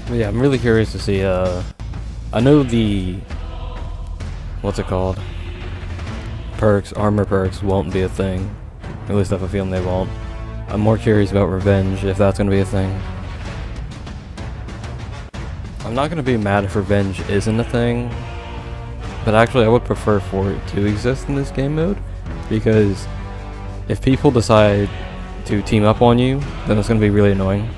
But yeah, I'm really curious to see. I know the what's it called? Perks, armor perks won't be a thing. At least I have a feeling they won't. I'm more curious about revenge, if that's gonna be a thing. I'm not going to be mad if revenge isn't a thing, but actually I would prefer for it to exist in this game mode, because if people decide to team up on you, then it's going to be really annoying.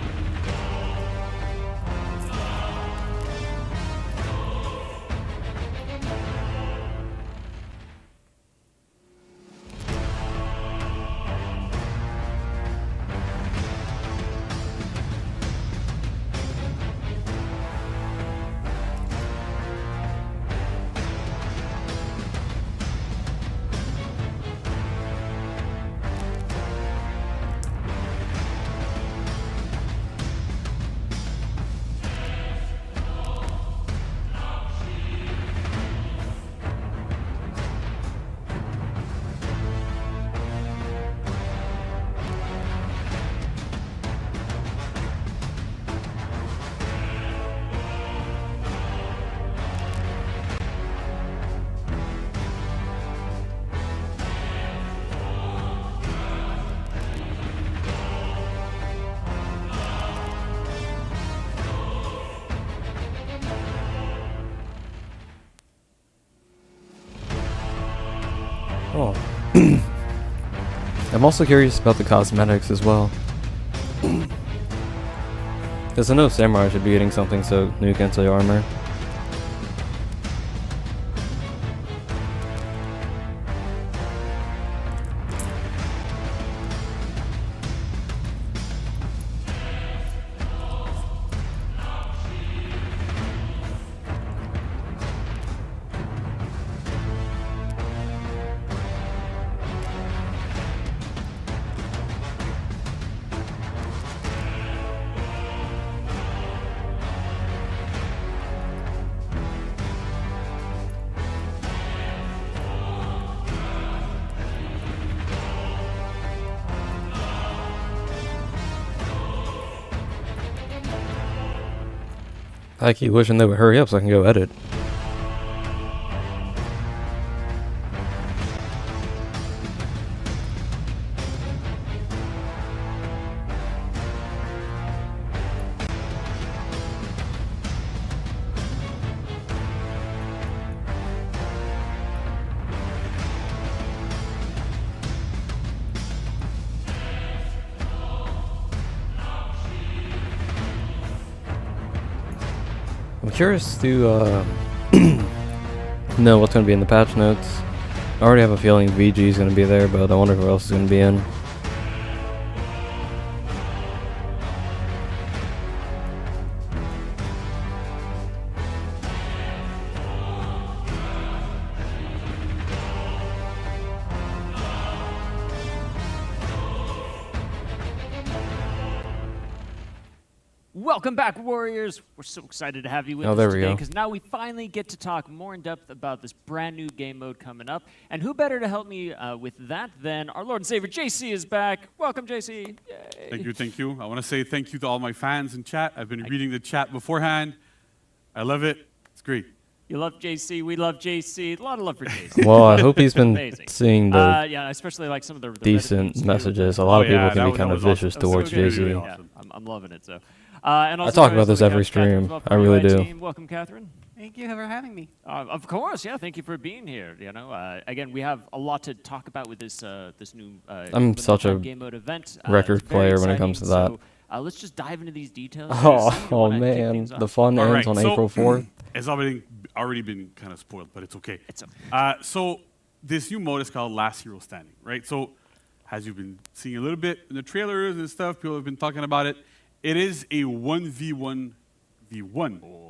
Oh. I'm also curious about the cosmetics as well. Because I know Samurai should be getting something so new Kensei armor. I keep wishing they would hurry up so I can go edit. I'm curious to know what's going to be in the patch notes. I already have a feeling VG is going to be there, but I wonder who else is going to be in. Welcome back, Warriors. We're so excited to have you with Oh, us there we today go. because now we finally get to talk more in depth about this brand new game mode coming up. And who better to help me with that than our Lord and Savior JC is back. Welcome, JC. Yay. Thank you, thank you. I want to say thank you to all my fans in chat. I've been reading the chat beforehand. I love it. It's great. You love JC. We love JC. A lot of love for JC. Well, I hope he's been Amazing. seeing the Yeah, especially like some of the Reddit decent tweets, too. messages. A lot of Oh, yeah, people can that be kind was of vicious awesome. towards That was JC. really Yeah, awesome. I'm loving it. So, and also talk joining about us this on the every couch, Catherine, stream. as well from I the really UI do. team. Welcome, Catherine. Thank you for having me. Of course, yeah. Thank you for being here. You know, again, we have a lot to talk about with this this new. I'm such a game mode event. record It's very player when it comes exciting, to that. So, let's just dive into these details. Oh, JC, you oh wanna kick man, things the off? fun All ends right, on so- April 4th. It's already been kind of spoiled, but it's okay. It's okay. So this new mode is called Last Hero Standing, right? So as you've been seeing a little bit in the trailers and stuff, people have been talking about it. It is a 1v1v1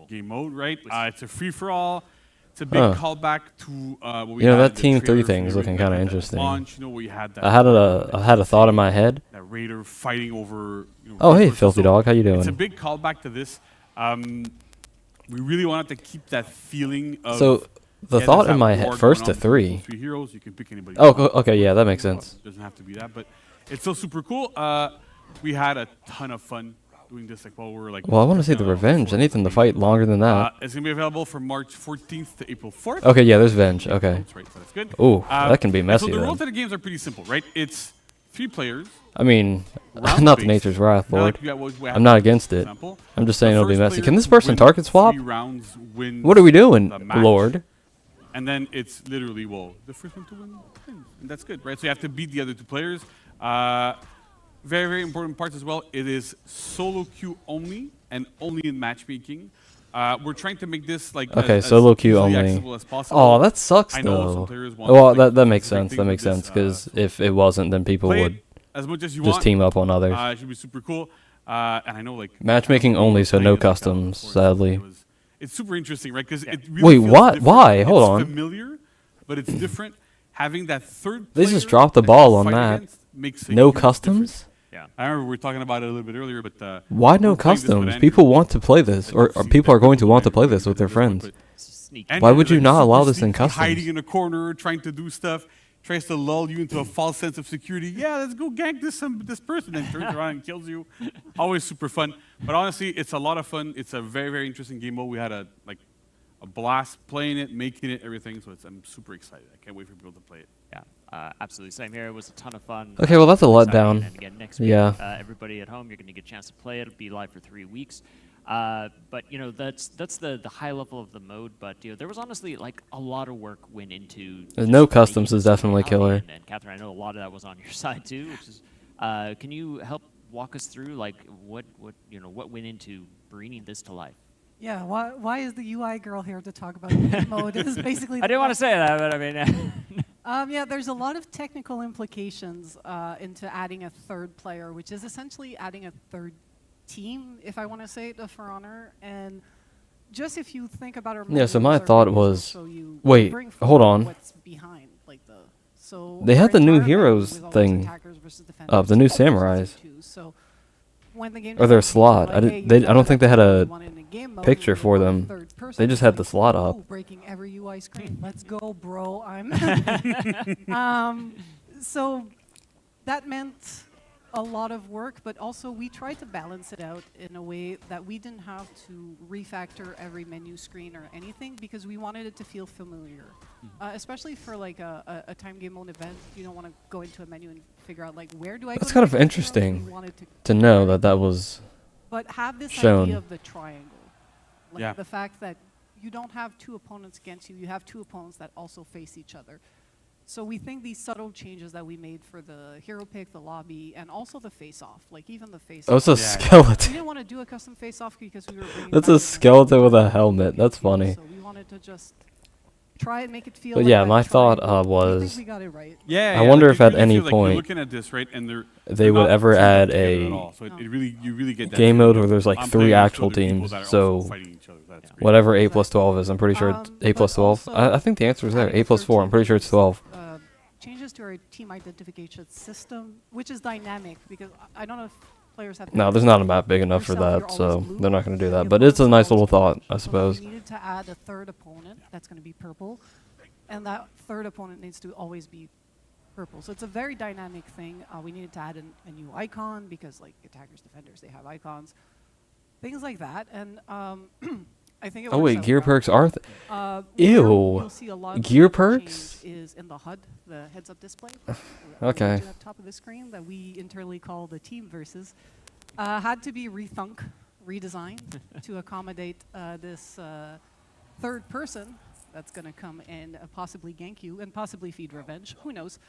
game mode, right? It's a free-for-all. It's a big Huh. callback to what we You know, had that in the Team 3 trailers thing is when we looking kinda had that interesting. Launch, you know, where you had that, I had a thought in my head. that raider fighting over. Oh, hey, resources. Filthy So Dog, how you It's a doing? big callback to this. We really wanted to keep that feeling of. So, the yeah, thought there's in that my war head, going first on to between 3. Three heroes. You can pick anybody. Oh, you want. okay, yeah, that makes sense. It doesn't have to be that, but it's still super cool. We had a ton of fun doing this. Like while we were like. Well, I want to see the revenge. I need them to fight longer than that. It's gonna be available from March 14th to April 4th. Okay, yeah, there's Venge. Okay. That's right, so that's good. Ooh, that can be and messy So the then. rules of the games are pretty simple, right? It's 3 players. I mean, round not the based. Nature's Wrath, Not Lord. like we got what we I'm have not for against it. example. I'm just The saying it'll be first messy. player Can this to person win target swap? 3 rounds wins What are we doing, the match. Lord? And then it's literally, the first one to win wins. And that's good, right? So you have to beat the other 2 players. Very, very important parts as well. It is solo queue only and only in matchmaking. We're trying to make this like Okay, as solo queue easily only. accessible as possible. Oh, that sucks I know some though. players want Well, like, that makes big sense. thing That with makes this, sense because if it wasn't, then people play would it as much as you just want. team up on others. It should be super cool. And I know like Matchmaking only, so no playing it, like, customs, before, sadly. It's super interesting, right? Because it really Wait, feels what? different. Why? Hold on. It's familiar, but it's different. Having that third They player just dropped the that you ball on fight that. against makes a No huge customs? difference. I remember we were talking about it a little bit earlier, but Why we no were playing this with customs? Andrew. People want to play this, or See, people are that going to people want to do play Andrew this with their this one, friends. but Sneaky. Andrew Why is, would you like, not super allow this in sneaky, customs? Hiding in a corner, trying to do stuff, tries to lull you into a false sense of security. Yeah, let's go gank this person, and turns around and kills you. Always super fun. But honestly, it's a lot of fun. It's a very, very interesting game mode. We had a blast playing it, making it, everything. So I'm super excited. I can't wait for people to play it. Yeah, absolutely. Same here. It was a ton of fun. Okay, well, that's a super exciting. letdown. And again, next week, Yeah. everybody at home, you're going to get a chance to play it. It'll be live for 3 weeks. But you know, that's the high level of the mode. But you know, there was honestly like a lot of work went into. just No making customs is this definitely reality. killer. And Catherine, I know a lot of that was on your side too. Which is, can you help walk us through like what went into bringing this to life? Yeah, why is the UI girl here to talk about game mode? It is basically. I didn't want to say that, but I mean. Yeah, there's a lot of technical implications into adding a third player, which is essentially adding a third team, if I want to say it, For Honor. And just if you think about our Yeah, so rules, my our thought rules was- show you wait, bring hold forward on. What's behind, like so They our had the new entire menu heroes with all its thing attackers versus of the defenders new is samurais. too. So when the game Or their developers were slot. like, I "Hey, didn't- you I don't think they had gotta a want it in game mode, picture and we for want a them. third person," They just it's had the like, slot up. "Oh, breaking every UI screen. Let's go, bro. I'm." So that meant a lot of work, but also we tried to balance it out in a way that we didn't have to refactor every menu screen or anything because we wanted it to feel familiar. Especially for like a time game mode event, you don't want to go into a menu and figure out like where do I go. It's to kind my of hero? interesting We wanted to know that that was but have this shown. idea of the triangle. Like Yeah. the fact that you don't have two opponents against you, you have two opponents that also face each other. So we think these subtle changes that we made for the hero pick, the lobby, and also the face-off, like even the face-off. Oh, it's a We skeleton. didn't want to do a custom face-off because we were bringing That's back a the skeleton with a original helmet. That's feel, funny. So we wanted to just try and make it feel But like yeah, that my thought triangle. We think was we got it right. Yeah, I yeah, wonder like, if it at really any feels like you're point looking at this, right, and they they're would not ever synced add together a at all. So it really, you really get that game feeling mode of, where there's like I'm 3 playing against actual other people teams. that are So also fighting each other. That's great. whatever A plus 12 is, I'm pretty sure it's A But plus 12. also I think the answer is there. adding A plus 4. I'm pretty sure it's 12. Changes to our team identification system, which is dynamic because I don't know if players have. No, there's not a map big enough for yourself, that, you're so always blue, they're not going to do and that. the But it's a opponents nice are little always thought, orange. I So suppose. we needed to add a third opponent that's going to be purple, and that third opponent needs to always be purple. So it's a very dynamic thing. We needed to add a new icon because like attackers, defenders, they have icons, things like that, and I think it Oh works wait, out gear well. perks are. Where Ew. you'll see a lot of Gear the perks? change is in the HUD, the heads-up display. Okay. The top of the screen that we internally call the team versus had to be rethunk, redesigned to accommodate this third person that's going to come and possibly gank you and possibly feed revenge. Who knows?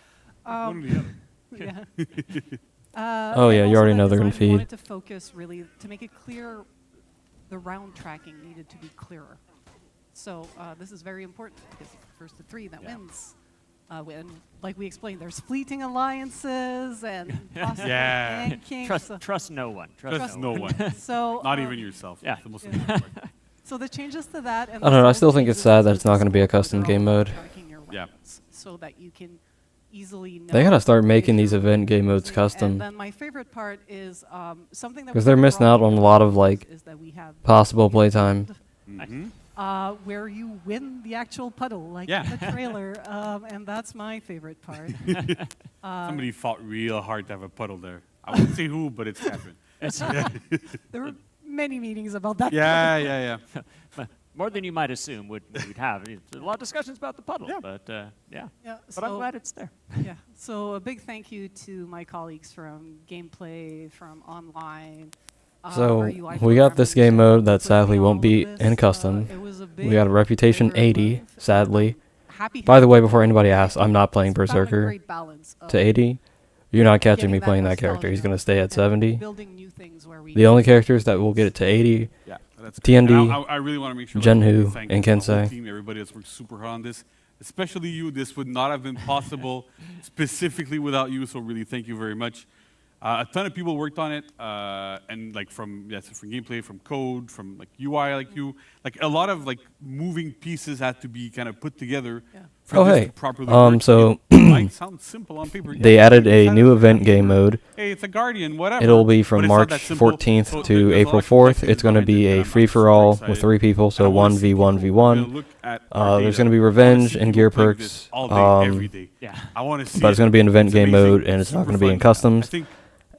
One or the other. Yeah. Oh, yeah, and you also already that know they're gonna design, we feed. wanted to focus really to make it clear. The round tracking needed to be clearer. So this is very important because it's the first to 3 that wins. When, like we explained, there's fleeting alliances and possible Yeah. ganking. Trust no one. Trust no one. So Not even yourself. Yeah. That's the most Yeah. important part. So the changes to that. And I don't know, I the still think it's changes sad to that it's not the gonna be a score custom overall game mode. tracking your Yeah. weapons so that you can easily know They gotta start if making these you're event game modes using- custom. And then my favorite part is something that 'Cause we they're did missing wrong out on a in lot the of, like, is that we have possible the playtime. round, where you win the actual puddle, like Yeah. in the trailer, and that's my favorite part. Somebody fought real hard to have a puddle there. I won't say who, but it's happened. There were many meetings about that. Yeah, yeah, yeah. More than you might assume would have. There's a lot of discussions about the puddle, Yeah. but yeah. Yeah, But I'm glad it's there. Yeah. So a big thank you to my colleagues from gameplay, from online. So, our UI we got this game programmers mode that put sadly me won't all be of this. in custom. It was a We got a big reputation labor of 80, love. sadly. Happy By the way, happy before anybody happy asks, I'm not playing found a Berserker great balance of to 80. You're not catching getting me that playing that character. He's nostalgia gonna stay at and 70. building new things where we The only characters that will get it to 80, Yeah, that's TND, good. And I really want to make sure Genhu, we thank and the whole Kensei. team, everybody that's worked super hard on this, especially you. This would not have been possible specifically without you. So really, thank you very much. A ton of people worked on it, and like from gameplay, from code, from like UI, like you, like a lot of like moving pieces had to be kind of put together. Yeah. For Oh, this hey. to properly work. So It might sound simple on paper. they Yeah, added it's a kind new of event like, game mode. Hey, it's a Guardian, whatever. It'll be but from it's not March that simple. 14th So to there's a lot April of 4th. complexity It's going to behind it, be and a I'm super free-for-all with excited. 3 people, And I so wanna see 1v1v1. people. We're gonna look at our There's data. going to be I wanna revenge see and people gear playing perks. this all day, every day. Yeah. I want to see But it's it. going to be an event It's game amazing. mode, and it's not going to be in super fun. I customs. think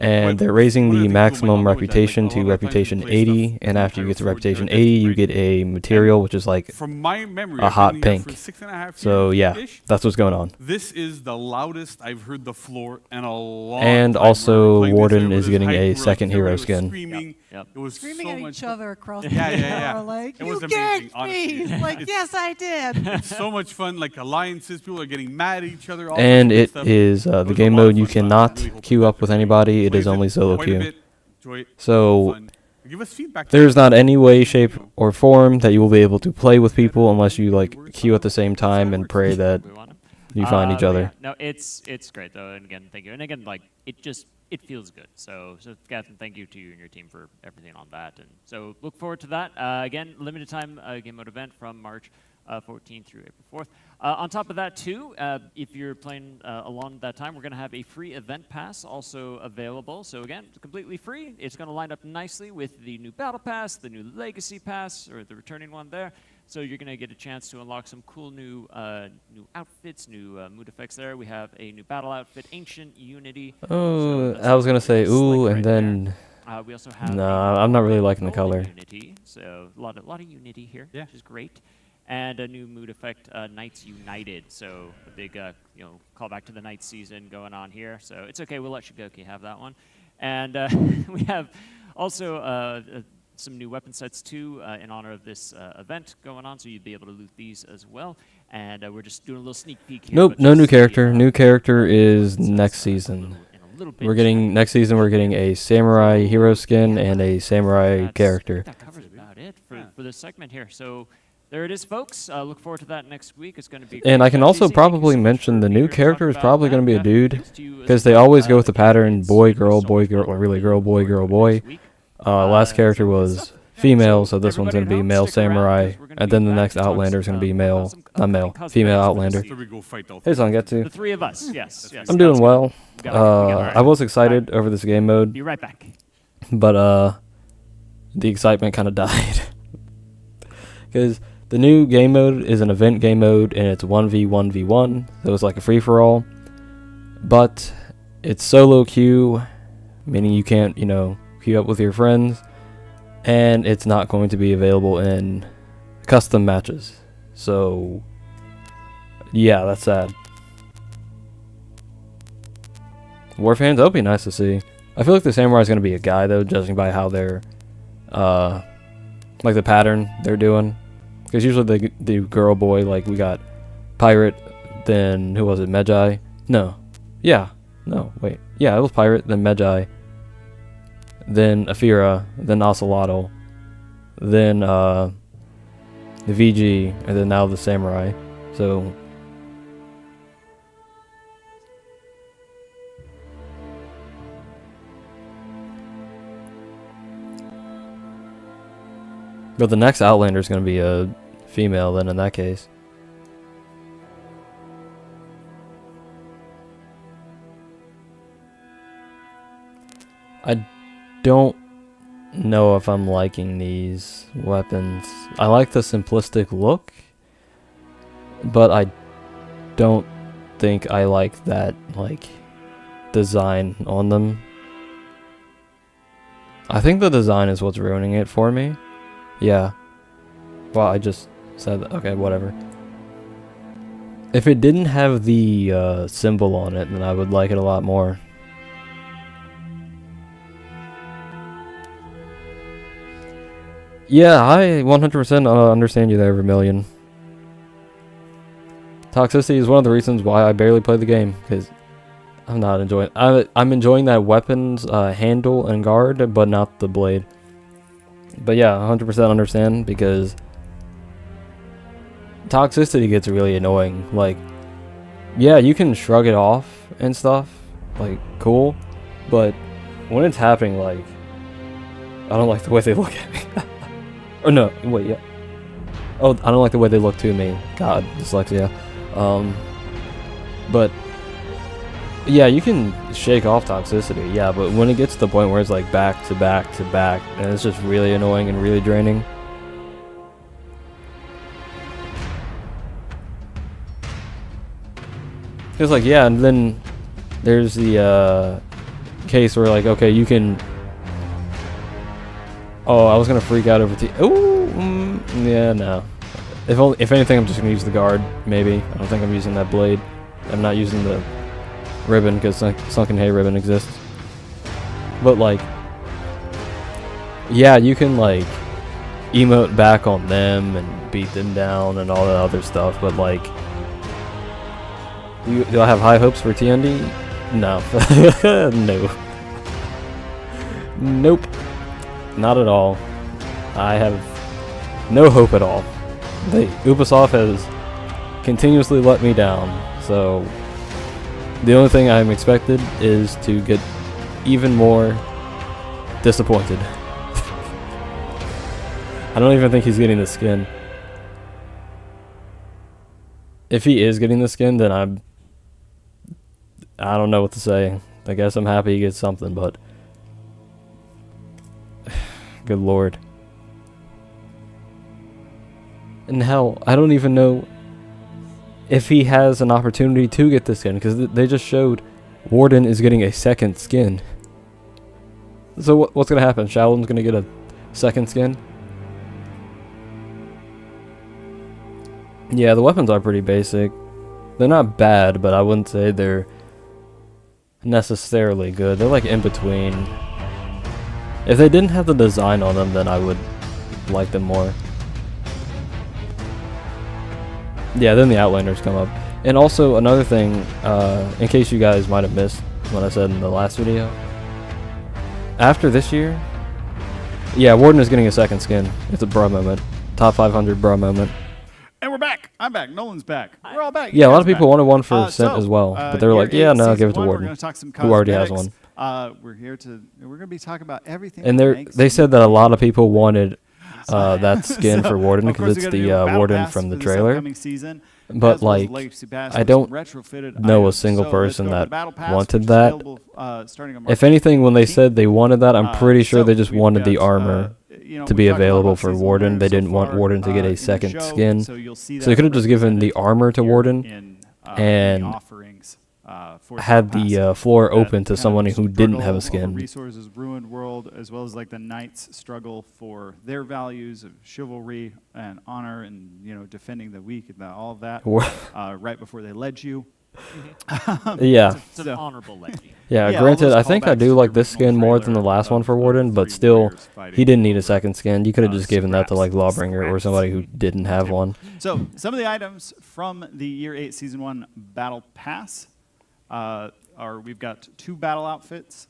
And what- they're raising one of the things people might maximum not know is that, reputation like, a to lot of times reputation we play 80, stuff and after you entirely get to for reputation judges, 80, you right? get a material, which is like From my memory, a I've hot been here pink. for 6.5 So yeah, years-ish. that's what's going on. This is the loudest I've heard the floor in a long And time. also, We were playing this, Warden everybody is was getting hyped, a we were, like, second hero everybody was skin. Screaming. Yep. It was screaming so at much each other across the Yeah, yeah, yeah. floor, like, It you was amazing, ganked me! honestly. Like, yes, I did. It's so much fun. Like alliances, people are getting mad at each other. All And sorts of it stuff. is It the was a game lot of mode. You fun, so I cannot really hope queue that up with everybody anybody. It plays is only solo quite a queue. bit, enjoy it, So fun. Give us feedback. there's not any way, shape, or form that you will be able to play with people unless you like queue at the same time and pray that We want 'em. you find each But other. yeah, no, it's great though, and again, thank you. And again, like it feels good. So Catherine, thank you to you and your team for everything on that. And so look forward to that. Again, limited time game mode event from March 14th through April 4th. On top of that too, if you're playing along that time, we're going to have a free event pass also available. So again, it's completely free. It's going to line up nicely with the new battle pass, the new legacy pass, or the returning one there. So you're going to get a chance to unlock some cool new new outfits, new mood effects there. We have a new battle outfit, Ancient Unity. Oh, that's I was gonna say really slick ooh, right and there. then We also have no, a I'm not really liking the Golden color. Unity, so a lot of Unity here, Yeah. which is great. And a new mood effect, Knights United. So a big callback to the Knights season going on here. So it's okay, we'll let Shigoki have that one. And we have also some new weapon sets too in honor of this event going on. So you'd be able to loot these as well. And we're just doing a little sneak peek here. Nope, but no just new see, character. New character weapon is sets, next in season. a little bit. We're getting next season. We're getting a samurai hero skin and a samurai character. That covers about it for this segment here. So there it is, folks. Look forward to that next week. It's going to be. And great. I can JC, also thank you probably so much mention for the being new here to character talk is about probably that. going to be a Jeff, dude, thanks to you as because they well. always go with the Again, pattern it's boy, so girl, much boy, girl, fun. or really We girl, look boy, forward girl, to it boy. next week. Last character So good was stuff. Yeah, female, so so this one's going to everybody be at home, male stick around, samurai, 'cause we're gonna and be then the back next to talk Outlander is some, going to be about male, some not male, upcoming female cosmetics for this Outlander. So we go fight all Hey, three. son, get to. The three of us, yes. I'm doing sounds well. good. We got I was excited over this game mode, Be right back. but the excitement kind of died. Because the new game mode is an event game mode, and it's 1v1v1, so it's like a free-for-all. But it's solo queue, meaning you can't, queue up with your friends. And it's not going to be available in custom matches. So, yeah, that's sad. War fans, that'll be nice to see. I feel like the samurai is going to be a guy, though, judging by how they're, like the pattern they're doing. Because usually they do girl, boy, like we got pirate, then, who was it, Magi? No. Yeah. No, wait. Yeah, it was pirate, then Magi, then Aphira, then Ocelotl, then the VG, and then now the samurai. So but the next Outlander is going to be a female then in that case. I don't know if I'm liking these weapons. I like the simplistic look, but I don't think I like that design on them. I think the design is what's ruining it for me. Yeah. Well, I just said that. Okay, whatever. If it didn't have the symbol on it, then I would like it a lot more. Yeah, I 100% understand you there, Vermilion. Toxicity is one of the reasons why I barely play the game, because I'm not enjoying. I'm enjoying that weapons handle and guard, but not the blade. But yeah, 100% understand, because toxicity gets really annoying. Like, yeah, you can shrug it off and stuff, like cool, but when it's happening, like, I don't like the way they look at me. Or no, wait, yeah. Oh, I don't like the way they look to me. God, dyslexia. But yeah, you can shake off toxicity, yeah, but when it gets to the point where it's like back to back to back, and it's just really annoying and really draining. It's like, yeah, and then there's the case where like, okay, you can. Oh, I was gonna freak out over yeah, no. If anything, I'm just gonna use the guard. Maybe I don't think I'm using that blade. I'm not using the ribbon because sunken hay ribbon exists. But like, yeah, you can like emote back on them and beat them down and all that other stuff. But like, do I have high hopes for TND? No, no, nope. Not at all. I have no hope at all. Ubisoft has continuously let me down, so the only thing I'm expected is to get even more disappointed. I don't even think he's getting the skin. If he is getting the skin, then I don't know what to say. I guess I'm happy he gets something, but good lord. And hell, I don't even know if he has an opportunity to get the skin, because they just showed Warden is getting a second skin. So what's going to happen? Shaolin's going to get a second skin? Yeah, the weapons are pretty basic. They're not bad, but I wouldn't say they're necessarily good. They're like in between. If they didn't have the design on them, then I would like them more. Yeah, then the Outlanders come up. And also another thing, in case you guys might have missed what I said in the last video. After this year, yeah, Warden is getting a second skin. It's a bro moment. Top 500 bro moment. And we're back. I'm back. Nolan's back. We're all back. Yeah, You a lot guys of people back. wanted one for Scent as well, but they were like, yeah, no, give it to Warden, We're talk some who already has cosmetics. one. We're going to be talking about everything. And that makes they them said that a lot of people wanted that skin So, for Warden of course, because we it's got a new the battle Warden pass from the for this trailer. upcoming season, But as well as like, Legacy Pass I with don't some retrofitted know a items. single So let's person go with that the battle pass, wanted which is that. available, starting on March If anything, when they 15th. said they wanted that, I'm pretty sure So they just we've wanted the got, armor you know, to we've be talked a lot available about for season Warden. winners They so didn't want far, Warden to get in a the second show. skin. So you'll see So they that could have just given the represented armor to here Warden in, and offerings, for had Battle the Pass. floor That open to kind of someone who didn't have a struggle over skin. Resources, ruined world, as well as like the knights struggle for their values of chivalry and honor, and defending the weak and all of that. Right before they led you. Yeah. It's an honorable legacy. Yeah, all granted, those I think I callbacks to do the like this original skin more than the trailer last one for of Warden, but three still, warriors fighting he didn't need a over, second skin. You could have just given that to like scraps. Lawbringer or somebody who didn't have one. So some of the items from the Year 8 Season 1 Battle Pass are, we've got 2 battle outfits.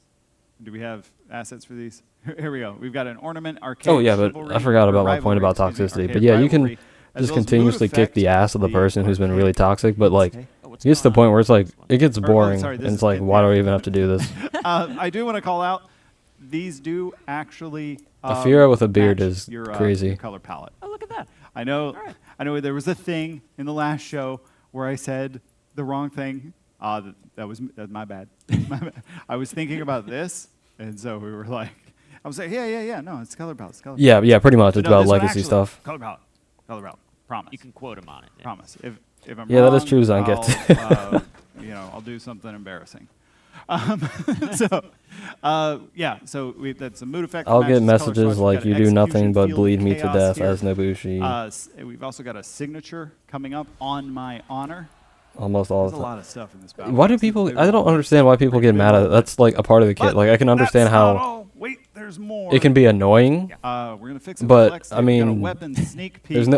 Do we have assets for these? Here we go. We've got an ornament, arcade, Oh yeah, but chivalry, I forgot about my point rivalry, about excuse me, toxicity. arcade But yeah, you can rivalry, as just well as mood continuously kick effect, the ass of the person who's been really arcade. toxic, but like, Okay. Oh, what's it gets to the going point on where it's like, with this one? it gets Or, boring, sorry, this and is it's like, good. why do I even have to do this? I do want to call out, these do actually Fira with a beard match is your, crazy. your color palette. Oh, look at that. I know. right. I know. There was a thing in the last show where I said the wrong thing. That was my bad. My bad. I was thinking about this, and so we were like, I was like, yeah. No, it's color palette. It's color palette. Yeah, pretty much. So It's no, about this one legacy actually- stuff. Color palette. Color palette. Promise. You can quote him on it. Yeah. Promise. If I'm Yeah, that is wrong, true, Zanket. I'll do something embarrassing. So that's a mood effect. I'll matches get color messages swatch. We've like, got an you do nothing execution but field bleed me to chaos death here. as Nobushi. We've also got a signature coming up on my honor. Almost all There's the a time. lot of stuff in this battle. Why do pass. people, They're I don't all understand why people get mad at it. That's like a part of the kit. But Like, I can understand that's not how all. Wait, there's more. it can be annoying. We're gonna fix it. But, with Flex I here. We've got a mean, weapon sneak peek.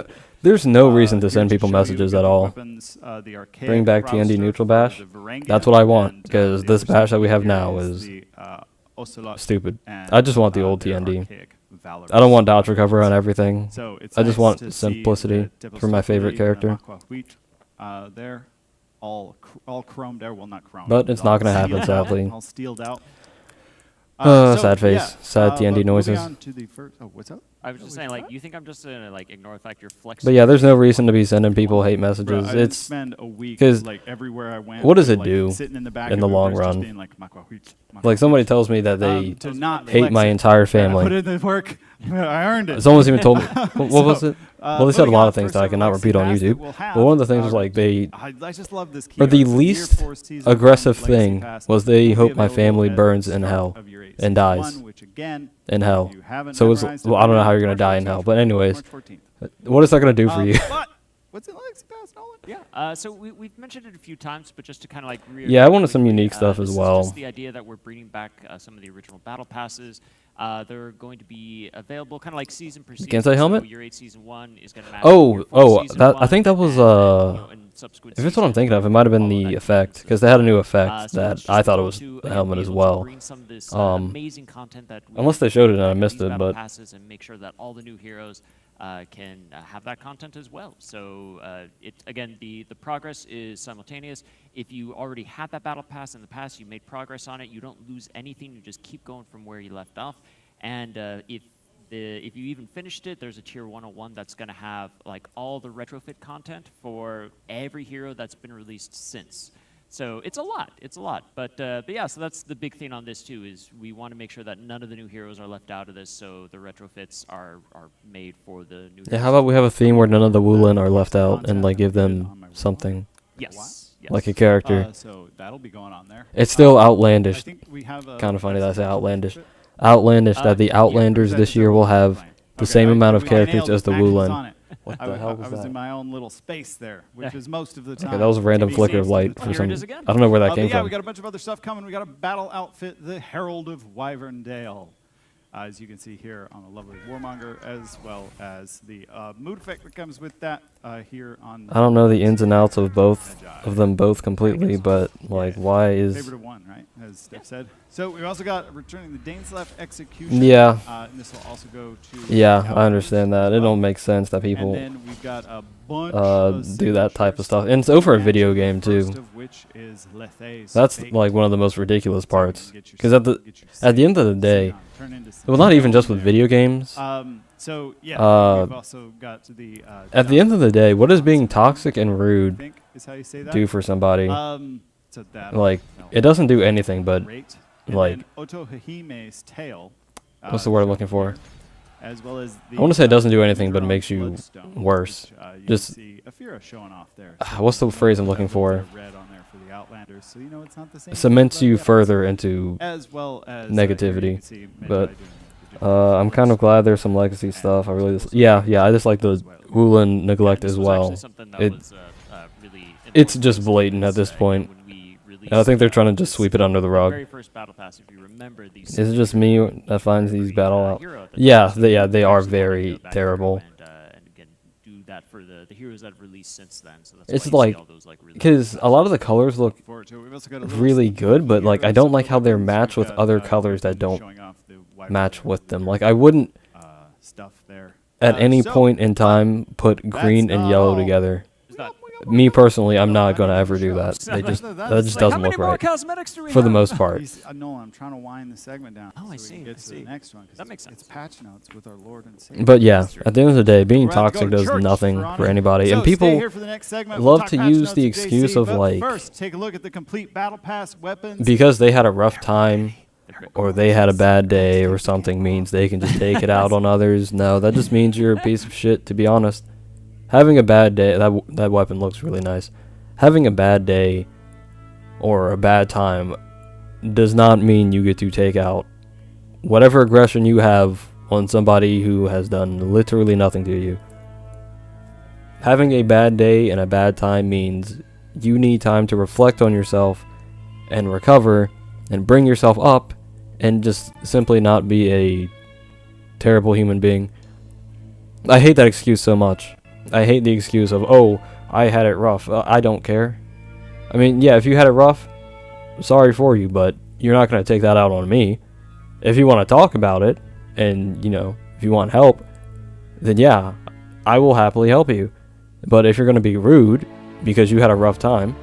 There's no reason to Here send people show you. messages We've at got the all. weapons, the archaic Bring back TND Browser neutral for bash. the Varangian, That's what I want, and, because the this other bash side that we have here now is is the, Ocelot stupid. and, I just want the old their TND. archaic Valorous I don't want dodge recover on everything. So it's I just nice want to see simplicity the for my favorite Devil's character. Aqua Wheat, there, all chromed there. Well, not chromed. But it's not gonna happen, steeled out, sadly. All steeled out. Sad face. Sad TND moving noises. on to the first. Oh, what's up? I was just saying, like, you think I'm just gonna like ignore the fact you're flexing? But yeah, there's no reason to be sending people hate messages. Bro, I didn't It's spend a week 'cause like everywhere I went. what does it like, do sitting in the back in of the long Ubers, just run? being like, "Makwa Wheat, Makwa like somebody Wheat." tells me that they to not hate flex my it. entire I put family. in the work. I earned it. Someone's even told me. What was it? Well, they said a moving lot on, of things first that I ever cannot Legacy repeat on Pass that YouTube. we'll have, But one of the things was like they, I just love this. or the Year least 4 Season aggressive 1 Legacy thing Pass was they will be hope my available family at burns the in start hell of Year 8 and Season dies 1, which again, in hell. if you haven't So it's, memorized it well, I don't know by how now, you're gonna March die in 14th, hell. But anyways, March 14th. what is that gonna do for you? But what's in Legacy Pass, Nolan? Yeah. So we've mentioned it a few times, but just to kind of like Yeah, I wanted some quickly, unique stuff as this well. Is just the idea that we're bringing back some of the original battle passes. They're going to be available kind of like season per season. Gensai helmet? So Year 8 Season 1 is going to match Oh, Year 4 Season that I 1, think that was and then, you know, in subsequent if it's what I'm seasons, thinking of, it we'll might have been follow the that effect cadence because as they had a new well. effect So that it's just I thought it cool was to, the again, helmet be as able to well. bring some of this amazing content that we Unless they showed it and I have in missed these it, battle but passes, and make sure that all the new heroes can have that content as well. So again, the progress is simultaneous. If you already had that battle pass in the past, you made progress on it, you don't lose anything, you just keep going from where you left off. And if you even finished it, there's a tier 101 that's going to have like all the retrofit content for every hero that's been released since. So it's a lot. It's a lot. But yeah, so that's the big thing on this too, is we want to make sure that none of the new heroes are left out of this, so the retrofits are made for the new Yeah, heroes. how about we have a theme where none of the Wulin are left out and like give them something Yes. Yes. like a character. So that'll be going on there. It's still I outlandish. think we have a Kind of funny that I say outlandish. Outlandish Outlandish that the Outlanders this year will have the same amount of characters as the Wulin. What I, the hell I was was that? in my own little space there, which is most of the time. Okay, that was a random to be flicker of safe light to for the some. it I is again. don't know where that but came yeah, from. we got a bunch of other stuff coming. We got a battle outfit, the Herald of Wyverndale. As you can see here on the lovely Warmonger, as well as the mood effect that comes with that here on. I don't know the ins and outs of both of them both completely, but like, why is? Favorite of one, right? As Steph said. So we also got returning the Daneslef execution. Yeah. And this will also go to. Yeah, I understand that. It don't make sense that people And then we've got a bunch do that type of stuff, and it's over a video game First too. of which is Lethe's That's fake. like one of the most ridiculous So we can parts. get your Because at stuff, the get your at the end of the save, day, turn into well, not even something just with there. video games. So yeah, we've also got to the. At the end of the day, what does being toxic and I rude think is how you say that. do for somebody? So that Like, it doesn't do anything but great. And like. then Otohime's tail. What's the word I'm shown looking for? here, As well as the, I wanna say it doesn't do anything, but Neutron makes you Bloodstone, worse. Which, you Just- can see Afira showing off there. What's the you phrase I'm that looking little bit for? of red on there for the Outlanders, so you know it's not the same. Cements thing, you but further into. as well as negativity, here you can see Medjai but, doing the different I'm kind of glad there's some legacy stuff. I really, yeah, I just like the Wulin neglect This as was well. actually something that It- was, really it's important just to us blatant at because, this point. when we And I think they're released, trying to just sweep it under the rug. very first battle pass, if you remember these. Is it just me that finds these battle out? hero that Yeah, they they are actually wanted to very go back terrible. through and again, do that for the heroes that have released since then. So that's It's why you see like, all those, like, really because a lot of the colors look forward to it. We've also got a little really sneak good, peek but like here I of don't some like of how the they're weapons. matched We've with got, other colors that don't showing off the match Wyvern with them. Like I wouldn't stuff there. at any So, point in time put green and not yellow all. together. Is that- Me personally, I'm not gonna ever do that. They just That's that just like, how doesn't many look more right cosmetics do we for the have? most part. Nolan, I'm trying to wind the segment down. Oh, I so see, We can get I to see. the next one. 'Cause That it's- makes sense. It's patch notes with our Lord and Savior. But yeah, at the end of the day, being We're gonna have to toxic go to does church, nothing Your for Honor. anybody, So and stay people here for the next segment. We'll love talk to patch use notes the with excuse JC, of but like first, take a look at the complete battle pass weapons. because they had a rough time or they had a bad day or something means they can just take it out on others. No, that just means you're a piece of shit, to be honest. Having a bad day, that weapon looks really nice. Having a bad day or a bad time does not mean you get to take out whatever aggression you have on somebody who has done literally nothing to you. Having a bad day and a bad time means you need time to reflect on yourself and recover and bring yourself up and just simply not be a terrible human being. I hate that excuse so much. I hate the excuse of, oh, I had it rough. I don't care. I mean, yeah, if you had it rough, sorry for you, but you're not going to take that out on me. If you want to talk about it and, if you want help, then yeah, I will happily help you. But if you're going to be rude because you had a rough time,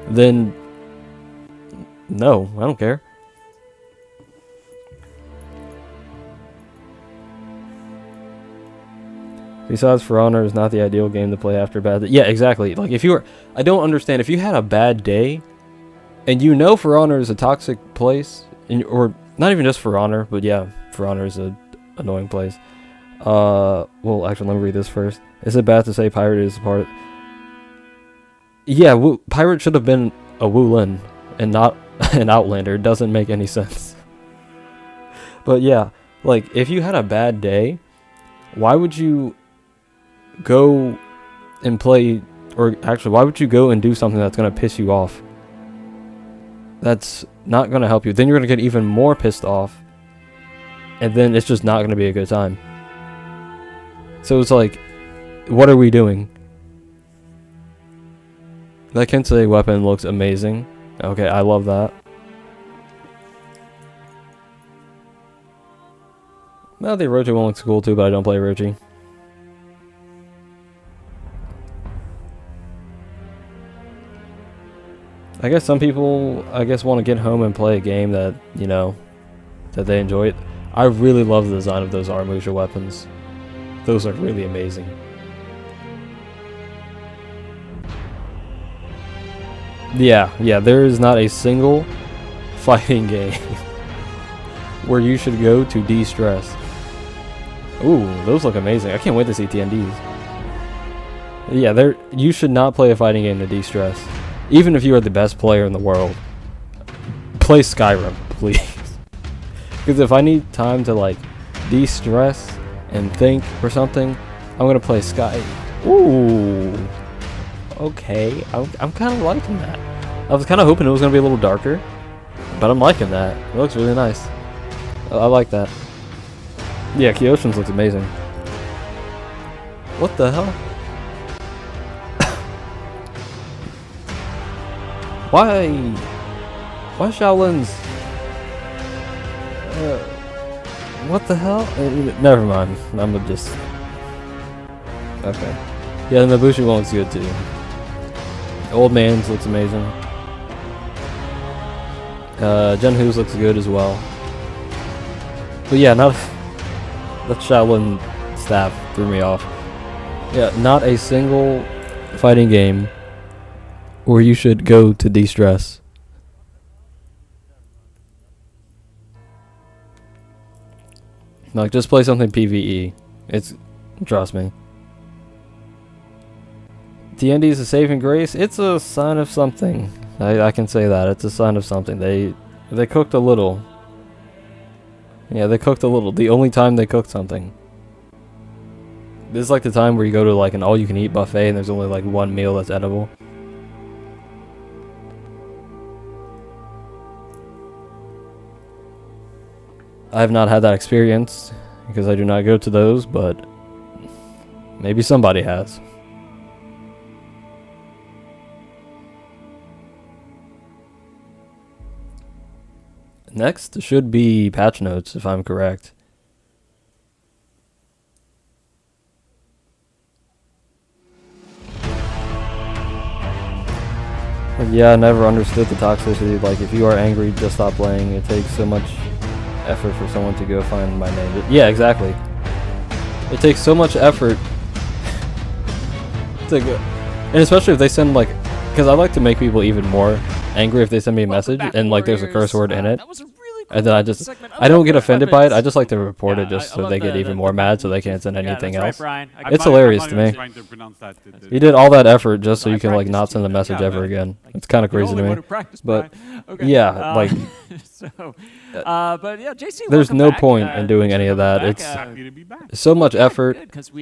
then no, I don't care. Besides, For Honor is not the ideal game to play after a bad day. Yeah, exactly. Like, I don't understand. If you had a bad day, and For Honor is a toxic place, or not even just For Honor, but yeah, For Honor is a annoying place. Well, actually, let me read this first. Is it bad to say Pirate is a part? Yeah, Pirate should have been a Wulin and not an Outlander. It doesn't make any sense. But yeah, like, if you had a bad day, why would you go and play, or actually, why would you go and do something that's going to piss you off? That's not going to help you. Then you're going to get even more pissed off, and then it's just not going to be a good time. So it's like, what are we doing? That Kensei weapon looks amazing. Okay, I love that. Well, the Orochi one looks cool too, but I don't play Orochi. I guess some people, want to get home and play a game that, that they enjoy. I really love the design of those Aramusha weapons. Those are really amazing. Yeah, there is not a single fighting game where you should go to de-stress. Ooh, those look amazing. I can't wait to see TNDs. Yeah, you should not play a fighting game to de-stress. Even if you are the best player in the world, play Skyrim, please. Because if I need time to like de-stress and think or something, I'm gonna play Sky. Ooh, okay. I'm kind of liking that. I was kind of hoping it was gonna be a little darker, but I'm liking that. It looks really nice. I like that. Yeah, Kyoshins looks amazing. What the hell? Why Shaolin's? What the hell? Never mind. I'm gonna just. Okay. Yeah, the Nobushi one looks good too. Old Man's looks amazing. Genhu's looks good as well. But yeah, not that Shaolin staff threw me off. Yeah, not a single fighting game where you should go to de-stress. Like, just play something PvE. Trust me. TND is a saving grace. It's a sign of something. I can say that. It's a sign of something. They cooked a little. Yeah, they cooked a little. The only time they cooked something. This is like the time where you go to like an all-you-can-eat buffet and there's only like one meal that's edible. I have not had that experience because I do not go to those, but maybe somebody has. Next should be patch notes, if I'm correct. Yeah, I never understood the toxicity. Like, if you are angry, just stop playing. It takes so much effort for someone to go find my name. Yeah, exactly. It takes so much effort to go, and especially if they send like, because I like to make people even more angry if they send me a message and like there's a curse word in it, and then I don't get offended by it. I just like to report it just so they get even more mad, so they can't send anything else. It's hilarious to me. You did all that effort just so you can like not send a message ever again. It's kind of crazy to me. But yeah, like. But yeah, JC, there's no point in doing any of that. It's so much effort,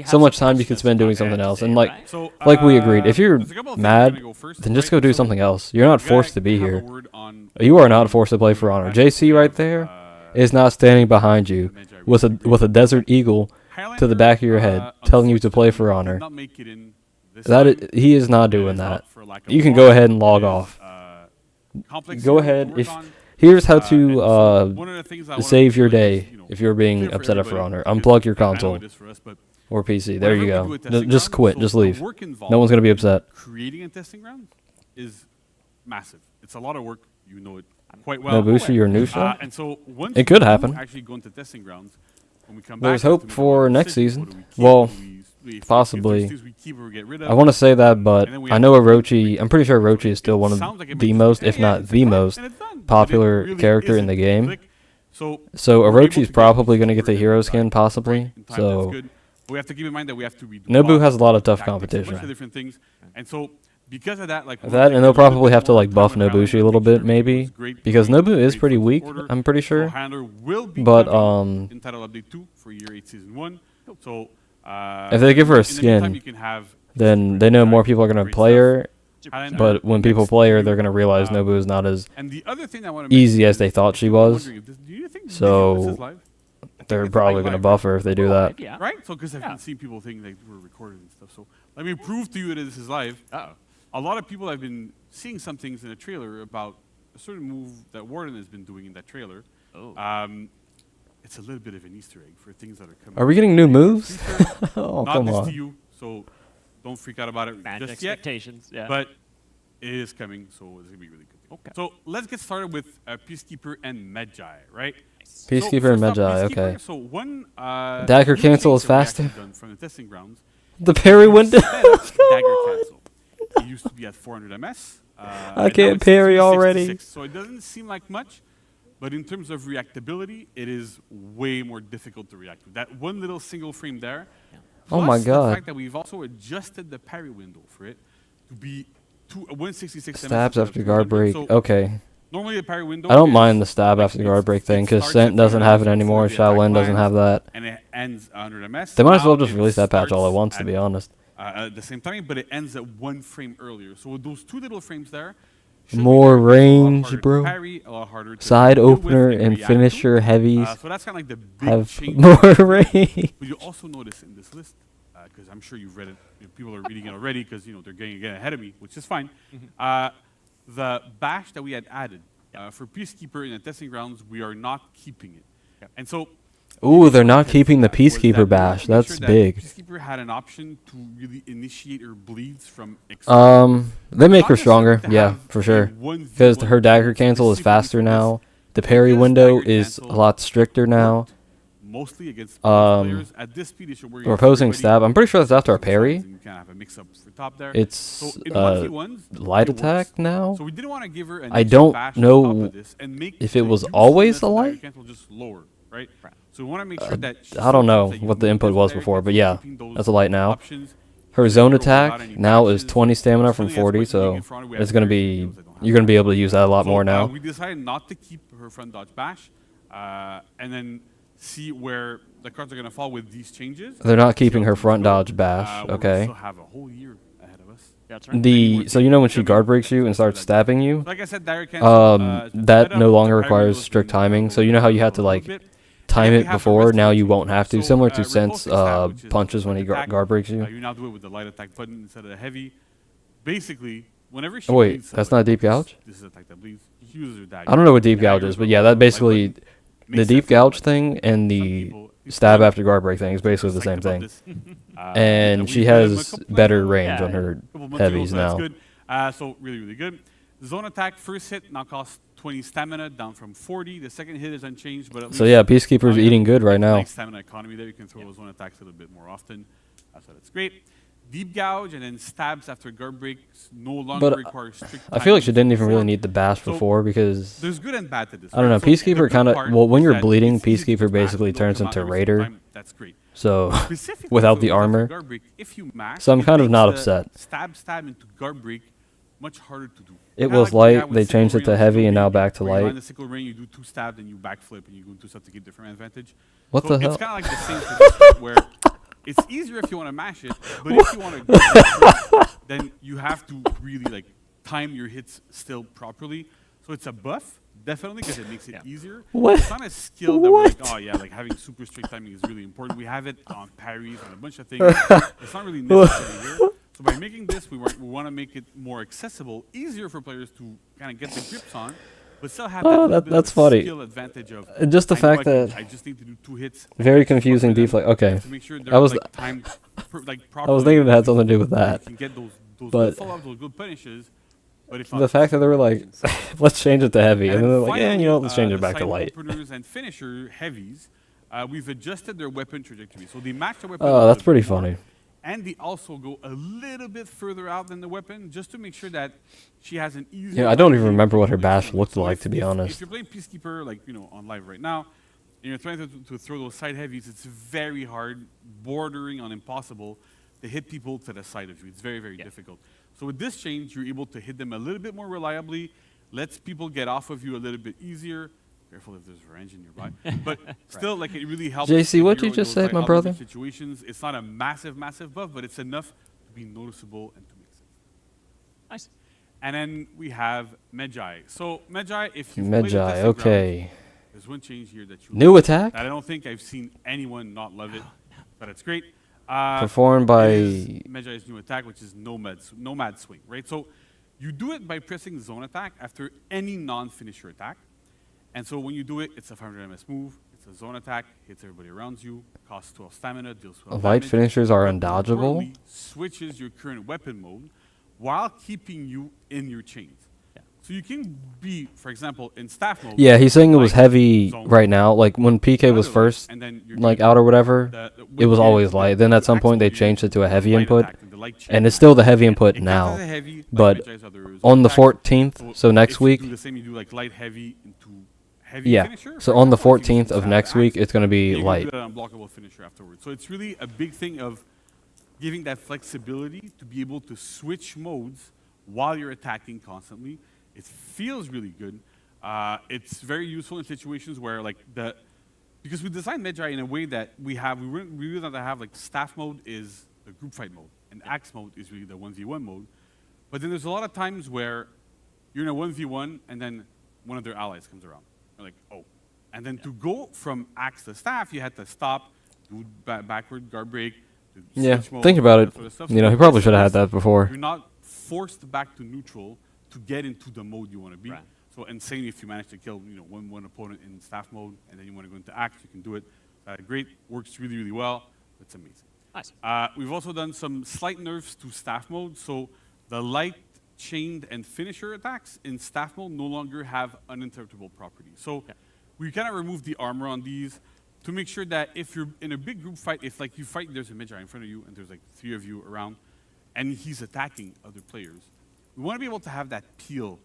so much time you can spend doing something else. And like we agreed, if you're mad, then just go do something else. You're not forced to be here. You are not forced to play For Honor. JC right there is not standing behind you with a Desert Eagle to the back of your head telling you to play For Honor. He is not doing that. You can go ahead and log off. Go ahead. Here's how to save your day if you're being upset at For Honor. Unplug your console or PC. There you go. Just quit. Just leave. No one's going to be upset. Creating a testing ground is massive. It's a lot of work. You know it quite well. Nobushi or Nusha? And so once it could happen. Actually go into testing grounds, when we come There's back hope for next season. Well, possibly. I want to say that, but I know Orochi. I'm pretty sure Orochi is still one of the most, if not the most, popular character in the game. So Orochi's probably going to get the hero skin, possibly. So we have to keep in mind that we have to redo Nobu has a lot of tough competition. Different things, and so because of that, like that, and they'll probably have to like buff Nobushi a little bit, maybe, because Nobu is pretty weak. I'm pretty sure. But in title update 2 for year 8 season 1. So if they give her a skin, then they know more people are going to play her. But when people play her, they're going to realize Nobu is not as easy as they thought she was. So they're probably going to buff her if they do that. Right? So because I've been seeing people think that we're recording and stuff. So let me prove to you that this is live. A lot of people have been seeing some things in a trailer about a certain move that Warden has been doing in that trailer. It's a little bit of an Easter egg for things that are coming. Are we getting new moves? Oh, not come this on. to you, so don't freak out about it Bad just yet. expectations, yeah. But it is coming, so it's gonna be really good. Okay. So let's get started with Peacekeeper and Magi, right? Peacekeeper and Magi, okay. So one Dagger cancel is faster. Done from the testing grounds. The parry went down. Dagger cancel. It used to be at 400 MS. I and can't now it's parry 366, already. So it doesn't seem like much, but in terms of reactability, it is way more difficult to react to. That one little single frame there. Oh my plus God. The fact that we've also adjusted the parry window for it to be 166 Stabs instead of after guard 200. break. So Okay. normally the parry window I don't is mind the stab like after guard break thing it because starts Sent at doesn't 300 have it before anymore. the attack Shaolin doesn't lands, have that. and it ends 100 ms. They might as well Now just it release that patch all at starts once, to be honest. at the same time, but it ends at 1 frame earlier. So with those 2 little frames there, should More make it a lot range, harder to bro. parry, a lot harder to Side deal with opener and react to. finisher heavies So that's kind of like the big have change. more range. But you also notice in this list, because I'm sure you've read it, people are reading it already because they're getting ahead of me, which is fine. The bash that we had added for Peacekeeper in the testing grounds, we are not keeping it. And so Ooh, they're not initial keeping the intent was that we Peacekeeper wanted bash. to make That's sure that big. Peacekeeper had an option to really initiate her bleeds from external. They make her Not stronger, necessarily to yeah, have for a sure. 1v1 Because her dagger bleed cancel is specifically faster for this. now. The Because parry window dagger is a cancel lot stricter now. worked mostly against both players. At this speed, it should work Or against opposing everybody. stab. I'm pretty sure that's after a parry. And you kind of have a mix-up for top there. It's So in 1v1s, light it works. attack now. So we didn't want to give her an I extra don't bash on know top of this and make if it the was usefulness always of a the dagger light. cancel just lower, right? So we want to make sure that she I don't still know knows that you what the need input this was dagger before, but cancel, yeah, keeping those that's a light now. options. Her Zero zone without attack any now is patches. 20 stamina from Something that's 40, quite unique so in front. We have it's gonna very be few heroes that don't have you're gonna be that. able to use that a lot So, more now. we decided not to keep her front dodge bash, and then see where the cards are going to fall with these changes. They're not See keeping how her things front go, dodge bash, where okay. We still have a whole year ahead of us. That's right. So you know when she guard breaks you and starts stabbing you, Like I said, dagger cancel, that no setup, longer the parry requires windows strict can timing. So you know how you had to a little like bit. time And we it have the before, rest now of the you changes. won't have to. So, Similar to repulsing Sent's stab, which is punches when he light attack. guard breaks you. You now do it with the light attack button instead of the heavy. Basically, whenever she Oh, wait, bleeds that's somebody, not a deep gouge? This is attack that bleeds. She uses her dagger. I don't know what deep gouge Daggers is, but are yeah, all that light basically button. the Makes deep sense in a gouge way. thing and Some the people, it's stab fun. after guard break thing is basically the same Psyched about thing. this. And we've she done them a has couple better times, range Yeah, on her couple months ago, heavies so that's now. good. So really, really good. Zone attack, first hit now costs 20 stamina, down from 40. The second hit is unchanged, but at So least yeah, Peacekeeper's now you eating have good right now. nice stamina economy there. You can throw those zone attacks a little bit more often. So that's great. Deep gouge and then stabs after guard breaks no longer But require strict I feel like she timing didn't even really before. need the bash So, before because There's good and bad to this. I don't know. right? So the Peacekeeper good kind of part well, when is you're that bleeding, it's easy to Peacekeeper just mash, basically don't turns come out into every single Raider. time. That's great. So Specifically without for the guard armor. break, if you mash, So I'm it kind of makes not the upset. Stab into guard break much harder to do. It Kinda was like when you light, have with they sickle changed it ring to on heavy, and Snow now Peak, back to where you're light. on the sickle ring, you do 2 stabs and you backflip and you go into stuff to get different advantage. What So the hell? It's kind of like the same for this one, where it's easier if you want to mash it, but if you want to go first, then you have to really like time your hits still properly. So it's a buff, definitely, because it makes it easier. What? It's not a skill that we're like, What? oh yeah, like having super strict timing is really important. We have it on parries and a bunch of things. It's not really necessary here. So by making this, we want to make it more accessible, easier for players to kind of get the grips on, but still have Oh, that little bit that's of funny. skill advantage of Just the I know fact I can- that I just need to do 2 hits. very just confusing buffer them deflect. Okay, to make sure I they're was like timed like I properly. was thinking it had something to do with so that. you can get those but- good follow-ups, those good punishes. But if The fact that they were like, let's change it to heavy, and then they're like, yeah, you know, what, let's change it back to light. Openers and finisher heavies, we've adjusted their weapon trajectory, so they match the weapon. Oh, a that's little pretty bit more, funny. And they also go a little bit further out than the weapon, just to make sure that she has an easier. Yeah, I don't even time remember what her to bash extend it. looked So like, to be if honest. you're playing Peacekeeper, like on live right now, and you're trying to throw those side heavies, it's very hard, bordering on impossible, to hit people to the side of you. It's very, very difficult. So with this change, you're able to hit them a little bit more reliably, lets people get off of you a little bit easier. Careful if there's range in nearby. But still, like, it really helps. JC, the what'd hero you in just those, say, like, my out of brother? reach situations. It's not a massive, massive buff, but it's enough to be noticeable and to make sense. Nice. And then we have Magi. So Magi, if you play the Magi, testing grounds, okay. there's one change here that you New love. attack? That I don't think I've seen anyone not love it, but it's great. Performed by- it is Magi's new attack, which is Nomad Swing, right? So you do it by pressing zone attack after any non-finisher attack. And so when you do it, it's a 500 MS move. It's a zone attack, hits everybody around you, costs 12 stamina, deals 12 Light damage, finishers are but undodgeable? importantly, switches your current weapon mode while keeping you in your chains. So you can be, for example, in staff mode. Yeah, he's saying it was like heavy zone, right now. Like when PK was otherwise, first, and then you're like gonna out or do whatever, the it was with always the light. Then at some axe point they mode, you changed it to a heavy light input. attack, and the light chain. And it's still the heavy And input it counts now, as a heavy, like but Medjai's other on the attacks. 14th, so next if you week, do the same, you do like light heavy into heavy yeah. finisher. So for on the example, if you 14th just of have next axe, week, it's going to be you can light. do that unblockable finisher afterwards. So it's really a big thing of giving that flexibility to be able to switch modes while you're attacking constantly. It feels really good. It's very useful in situations where because we designed Medjai in a way that we really want to have like staff mode is the group fight mode and axe mode is really the 1v1 mode. But then there's a lot of times where you're in a 1v1 and then one of their allies comes around. You're like, oh. And then to go from axe to staff, you had to stop, do backward guard break, to Yeah, switch mode, think about that it. sort of stuff. You know, So he probably this should have had is- that before. You're not forced back to neutral to get into the mode you want to be. Right. So, and same if you manage to kill, one opponent in staff mode, and then you want to go into axe, you can do it. Great, works really, really well. It's amazing. Nice. We've also done some slight nerfs to staff mode. So the light, chained, and finisher attacks in staff mode no longer have uninterruptible properties. So we kind of removed the armor on these to make sure that if you're in a big group fight, if like you fight, there's a Medjai in front of you, and there's like 3 of you around, and he's attacking other players, we want to be able to have that peel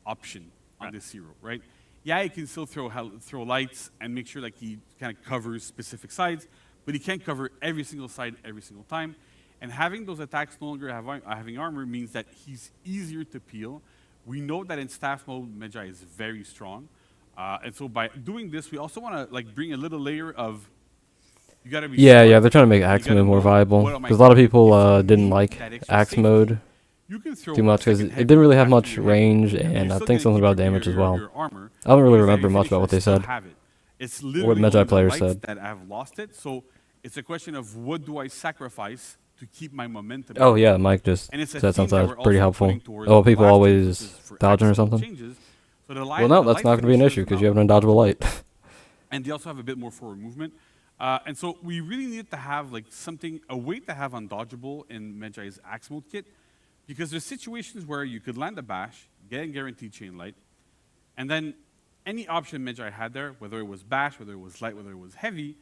option on this hero, right? Yeah, he can still throw lights and make sure like he kind of covers specific sides, but he can't cover every single side every single time. And having those attacks no longer having armor means that he's easier to peel. We know that in staff mode, Medjai is very strong. And so by doing this, we also want to like bring a little layer of, you got to be Yeah, smart. yeah, they're trying to make You axe gotta mode more know viable. what am I Because a lot of doing. people If you didn't need like that extra axe safety, mode you can throw too much because second it heavy didn't really have after much your heavy. range, You're and I still think gonna something keep about damage as your well. armor, I don't really because remember heavy much about what they finishers said. still have it. It's Or literally Medjai only the players lights said. that have lost it. So it's a question of what do I sacrifice to keep my momentum. Oh yeah, Mike just And it's a said theme something that that was we're pretty also helpful. putting towards Oh, the people last change, always which is for dodging or axe mode something? changes. So the Well, no, that's not going to be an issue because you have an undodgeable light. And they also have a bit more forward movement. And so we really needed to have like a way to have undodgeable in Medjai's axe mode kit, because there's situations where you could land a bash, get a guaranteed chain light, and then any option Medjai had there, whether it was bash, whether it was light, whether it was heavy,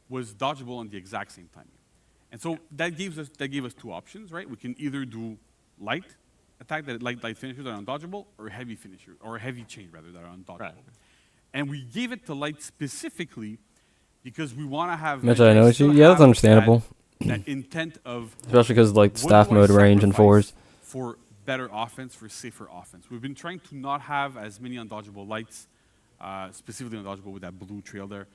was dodgeable on the exact same timing. And so that gave us 2 options, right? We can either do light attack that light finishers that are undodgeable, or heavy finisher, or heavy chain rather that are undodgeable. Right. And we gave it to light specifically because we want to have Medjai, I know what still you. Yeah, that's have understandable. That intent of Especially because like what staff do I mode range and sacrifice fours. for better offense, for safer offense. We've been trying to not have as many undodgeable lights, specifically undodgeable with that blue trail there,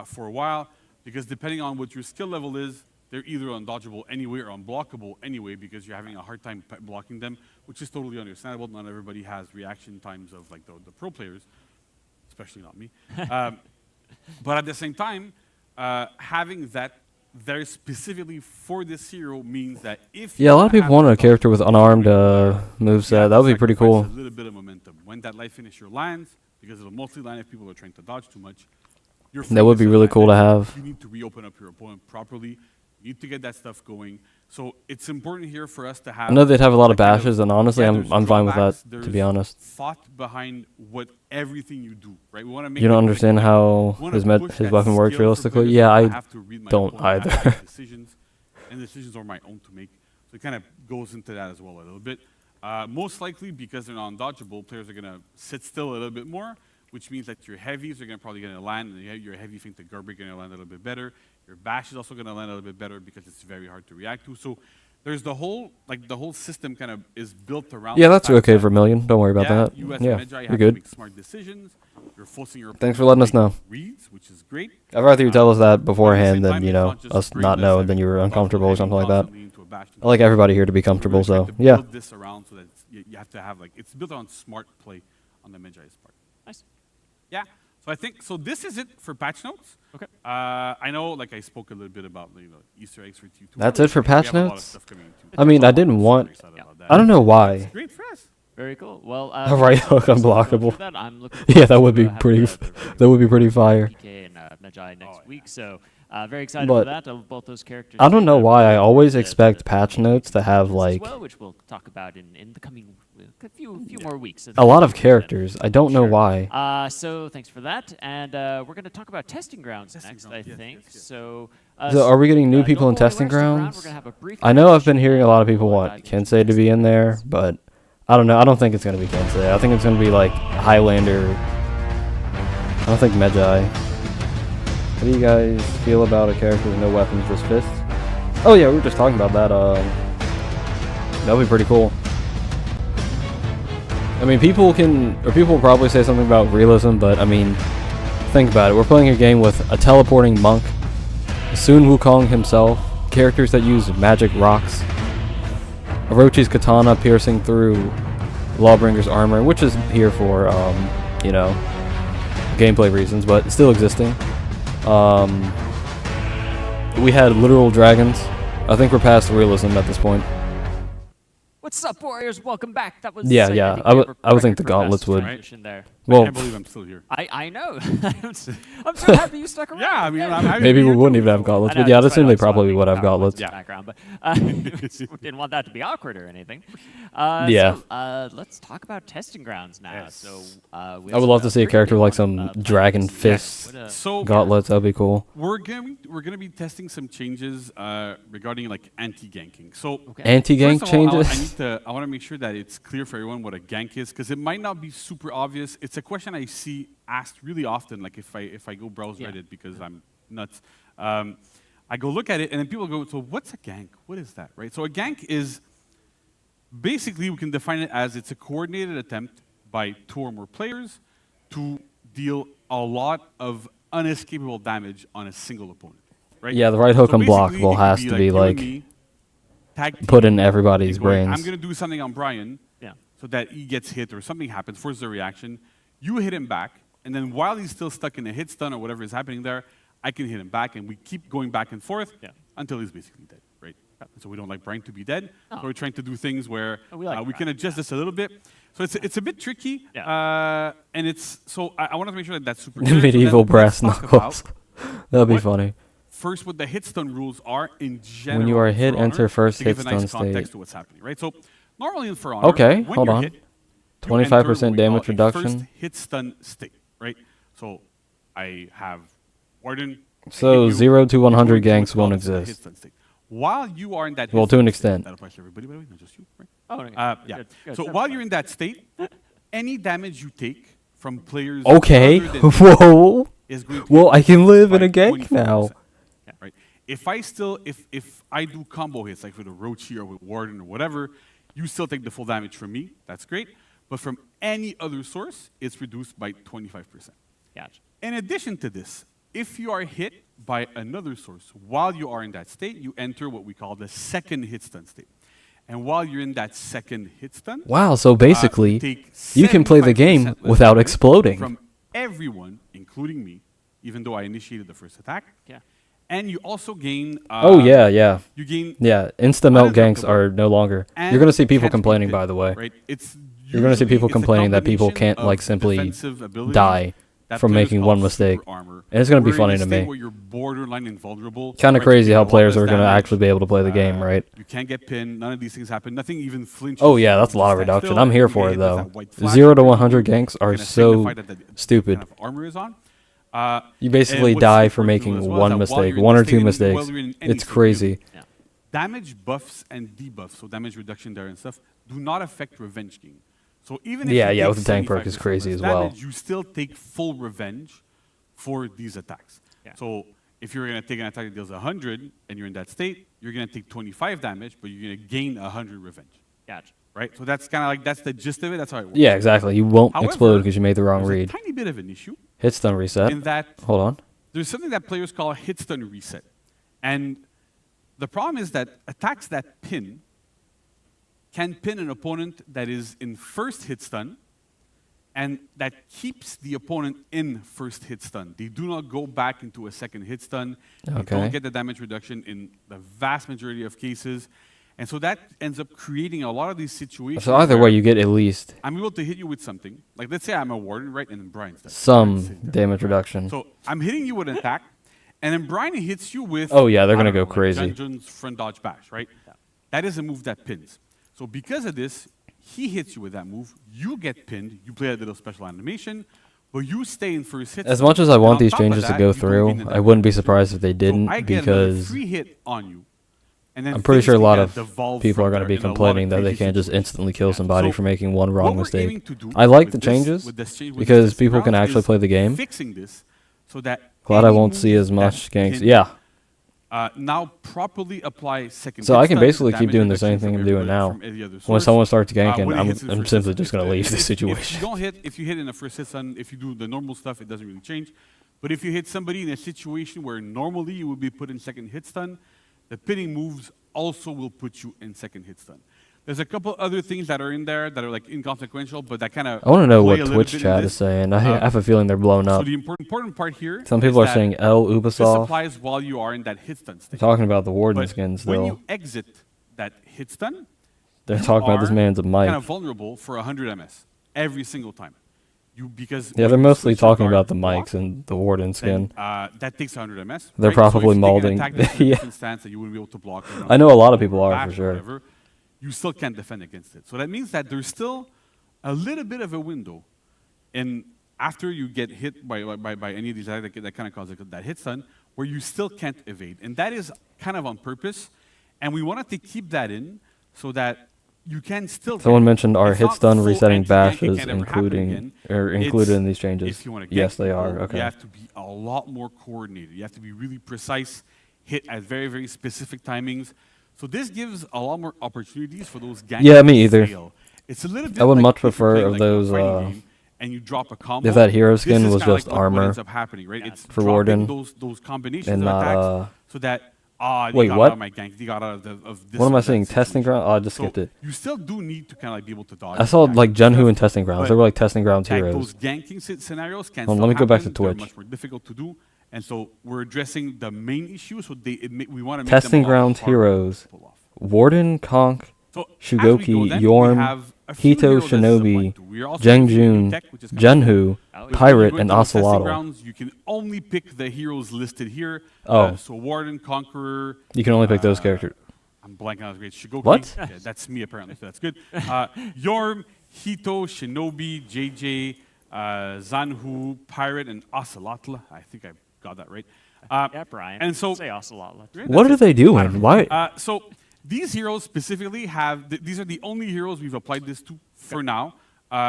for a while, because depending on what your skill level is, they're either undodgeable anyway or unblockable anyway because you're having a hard time blocking them, which is totally understandable. Not everybody has reaction times of like the pro players, especially not me. But at the same time, having that very specifically for this hero means that if Yeah, a lot of people wanted a character with unarmed moveset. That would be pretty cool. A little bit of momentum when that light finisher lands, because it'll mostly land if people are trying to dodge too much. That would be really cool to have. You need to reopen up your opponent properly. You need to get that stuff going. So it's important here for us to have. I know they'd have a lot of that kind bashes, and honestly, there's I'm fine with that, drawbacks, to be there's honest. Thought behind what everything you do, right? We want to make You don't it understand like, how we wanna his push his that weapon works skill for realistically. players Yeah, who I have to read my don't opponent, I have to either. make decisions, and decisions are my own to make. So it kind of goes into that as well a little bit. Most likely, because they're non-dodgeable, players are going to sit still a little bit more, which means that your heavies are probably going to land, and your heavy thing to guard break are going to land a little bit better. Your bash is also going to land a little bit better because it's very hard to react to. So there's the whole system kind of is built around. Yeah, the that's fact okay that, for a million. Don't worry about that. You as a Yeah, Medjai you're have to good. make smart decisions. You're forcing your Thanks for opponent letting us to know. make reads, which is great. I'd rather you tell us that But at the same beforehand than, time, you it's know, not just us bring not this know, every then you were buff uncomfortable or heavy something like that. constantly into a bash I like everybody here to be so we're comfortable, really trying so to yeah. build this around so that you have to have it's built on smart play on the Medjai's part. Nice. Yeah. So I think this is it for patch notes. Okay. I know I spoke a little bit about Easter eggs for Q2. That's it for We have patch a lot of notes? stuff coming in Q2. I mean, I didn't Super want. excited about that. I don't know It's why. great for us. Very cool. Well, A right hook so going through unblockable. That, I'm looking Yeah, that forward would to, be having pretty. the That would be pretty fire. PK and Medjai next week. So Very excited But for that. Both those characters. I don't know why I always the- expect the- patch notes to have as like well, which we'll talk about in the coming few more weeks. a lot of characters. I don't know why. So thanks for that, and we're going to talk about testing grounds next, I think. So, So are we getting new people in don't go testing anywhere, stick around. grounds? We're gonna have a brief I know I've been conversation, hearing a lot of people we'll want dive into Kensei to be in there, but I don't know. I don't think it's gonna be Kensei. I think it's gonna be like Highlander. I don't think Medjai. How do you guys feel about a character with no weapons, just fists? Oh yeah, we were just talking about that. That would be pretty cool. I mean, people will probably say something about realism, but I mean, think about it. We're playing a game with a teleporting monk, Sun Wukong himself, characters that use magic rocks, Orochi's katana piercing through Lawbringer's armor, which is here for, you know, gameplay reasons, but still existing. We had literal dragons. I think we're past realism at this point. What's up, Warriors? Welcome back. That was Yeah, I yeah. think I we would- have a I would think the record for gauntlets fast would. transition there. I Well, can't believe I'm still here. I know. I'm so happy you stuck around. Yeah, I mean, I'm happy to maybe be we here wouldn't too, even have so- gauntlets, I know, but yeah, I'd despite assume all they the probably swallowing would have power in gauntlets. the background, but didn't want that to be awkward or anything. Yeah. So, let's talk about testing grounds now. Yes. So I would love to see a pretty character big with like one, some plans. dragon fists, What, So gauntlets. That'd be cool. we're gonna be testing some changes regarding like anti-ganking. So Anti-gank first of all, changes. I want to make sure that it's clear for everyone what a gank is, because it might not be super obvious. It's a question I see asked really often, like if I go browse Yeah. Reddit because I'm nuts. I go look at it, and then people go, so what's a gank? What is that, right? So a gank is, basically we can define it as it's a coordinated attempt by 2 or more players to deal a lot of unescapable damage on a single opponent, right? Yeah, the right hook So and block basically, will it could has to be you and like me, tag put team, in everybody's and going, brains. I'm going to do something on Brian Yeah. so that he gets hit or something happens, forces a reaction. You hit him back, and then while he's still stuck in a hit stun or whatever is happening there, I can hit him back, and we keep going back and forth until he's basically dead, right? So we don't like Brian to be dead. Oh. So we're trying to do things where We like we can adjust this a little bit. So it's a bit tricky, Yeah. and it's so I wanted to make sure that that's super clear. So Medieval then brass let's talk knuckles. That'd be what funny. first what the hit stun rules are in general. When you are in hit, For Honor, enter first to give hit a nice stun context state. to what's happening, right? So normally in For Honor, Okay, when hold you're on. hit, you 25% enter what we damage call a first reduction. hit stun state, right? So I have Warden. I So hit you, 0 to you 100 go into ganks what's called won't a hit exist. stun state. While you are in that Well, hit to an stun state, extent. that applies to everybody, by the way, not just you, right? Oh, Yeah. Good, good. So Never while mind. you're in that state, any damage you take from players Okay. other than Whoa. is going to Well, be I can live in by a gank 24%, now. Right. If I do combo hits like with a Rochi or with Warden or whatever, you still take the full damage from me. That's great. But from any other source, it's reduced by 25%. Gotcha. In addition to this, if you are hit by another source while you are in that state, you enter what we call the second hit stun state. And while you're in that second hit stun, Wow, so basically, take you can play the 75% game less without damage exploding. From everyone, including me, even though I initiated the first attack. Yeah. And you also gain. Oh, yeah, yeah. You gain. Yeah, insta-melt ganks Uninterruptible are no longer. and You're going to see people can't be complaining, hit, by the way. Right? It's You're gonna see usually- people it's a complaining that people combination can't, like, of simply defensive abilities die that from players making call one super mistake. armor. And it's gonna be We're in funny a to state me. Where you're borderline invulnerable. Kind of right? crazy You how do a lot players less are going to damage. actually be able to play the game, right? You can't get pinned. None of these things happen. Nothing even flinches. Oh, yeah, that's a lot of You stand reduction. still, I'm here you get for it, hit, there's though. that white flash 0 to on your 100 board, ganks are gonna so signify that the stupid. kind of armor is on. You basically and what's die for important to know making as well is one that while mistake, you're in one this or state two and mistakes. while you're in any It's state, crazy. damage buffs and debuffs, so damage reduction there and stuff, do not affect revenge gain. So even if Yeah, you yeah, take with the tank perk is 75% crazy less as well. damage, you still take full revenge for these attacks. Yeah. So if you're going to take an attack that deals 100 and you're in that state, you're going to take 25 damage, but you're going to gain 100 revenge. Gotcha. Right? So that's kind of like, that's the gist of it. That's how it works. Yeah, exactly. You won't However, explode because you made the wrong There's read. a tiny bit of an issue Hit stun reset. in that Hold on. there's something that players call hit stun reset. And the problem is that attacks that pin can pin an opponent that is in first hit stun and that keeps the opponent in first hit stun. They do not go back into a second hit stun. They Okay. don't get the damage reduction in the vast majority of cases. And so that ends up creating a lot of these situations. So either where way, you get at least I'm able to hit you with something. Like let's say I'm a warden, right? And then Brian's dead. some Brian's dead. damage reduction. So I'm hitting you with an attack, and then Brian hits you with. Oh, yeah, they're I gonna don't know, go crazy. Like Junjun's front dodge bash, right? That is a move that pins. So because of this, he hits you with that move. You get pinned. You play a little special animation, but you stay in first hit. As much as I want these changes to go through, I wouldn't be surprised if they didn't, so I get another because free hit on you. And then I'm pretty things sure a can lot kinda of devolve people are from going to be there in a lot of complaining that they crazy can't just situations. instantly kill Yeah. somebody So for making one wrong what we're aiming mistake. to do I like with the this- changes with this change- with because this people can round actually is play the game. Fixing this so that Glad I any won't see moves as much that ganks. pin, Yeah. Now properly apply second. So hit I can stun, basically keep damage doing the same reduction thing from I'm doing everybody- now. from any other When source. someone starts ganking, when it I'm hits in the first simply hit just stun, going to leave the if situation. you don't hit, if you hit in the first hit stun, if you do the normal stuff, it doesn't really change. But if you hit somebody in a situation where normally you would be put in second hit stun, the pinning moves also will put you in second hit stun. There's a couple other things that are in there that are like inconsequential, but that kind of. I want to know what Twitch chat is saying. I have a feeling they're blown So up. the important part here. Some people is are that saying L This Ubisoft. applies while you are in that hit stun They're state. talking about the Warden But skins when though. you exit that hit stun, They're you talking about this are man's a mic. kind of vulnerable for 100 MS every single time. Because Yeah, when they're you mostly switch your talking guard about the block, mics and the Warden then, skin. that takes 100 MS. They're right? So if probably you take an molding- attack that's in a yeah. different stance that you wouldn't be able to block. or I know a lot of or people are, bash for or sure. whatever, you still can't defend against it. So that means that there's still a little bit of a window, and after you get hit by any of these attacks that kind of cause that hit stun, where you still can't evade, and that is kind of on purpose, and we wanted to keep that in so that you can still. Someone gank. mentioned are It's hit not stun full resetting anti-gank, it bashes can't ever happen again. included It's in these changes. if you wanna Yes, gank they are. people, Okay. You have to be a lot more coordinated. You have to be really precise, hit at very, very specific timings. So this gives a lot more opportunities for those ganks. Yeah, to me either. fail. It's a little bit I would like much if you're prefer playing of like a those, fighting game and you drop a combo. if that hero this skin is was kinda just like what armor ends up happening, right? It's for dropping Warden those combinations and of not, attacks so that they wait, got what? out of my gank, they got out of this. What am I or that saying? Testing situation. ground? Oh, I just So skipped it. You still do need to kind of like be able to dodge. I saw and like gank and Genhu stuff, and testing grounds. but They were like testing grounds like heroes. those ganking scenarios can Hold on, still let me go back to happen. They're Twitch. much more difficult to do, and so we're addressing the main issue. So we want to make Testing them a lot grounds harder to heroes. pull off. Warden, Conk, So as we Shugoki, go then, we Yorm, have a few Hito, heroes that this is Shinobi, applied to. We are also using new Jengjun, tech, which is kind of Genhu, cool. When Pirate, you go and into the testing Ocelotl. grounds, you can only pick the heroes listed here. Oh. So Warden, Conqueror. You can only pick those characters. I'm blanking on the great Shigoki. What? Yeah, that's me apparently, so that's good. Yorm, Hito, Shinobi, JJ, Zanhu, Pirate, and Ocelotl. I think I got that right. Yeah, Brian. And so say Ocelotl. Right, What that's are it. they doing? Why? So these heroes specifically have, these are the only heroes we've applied this to for now.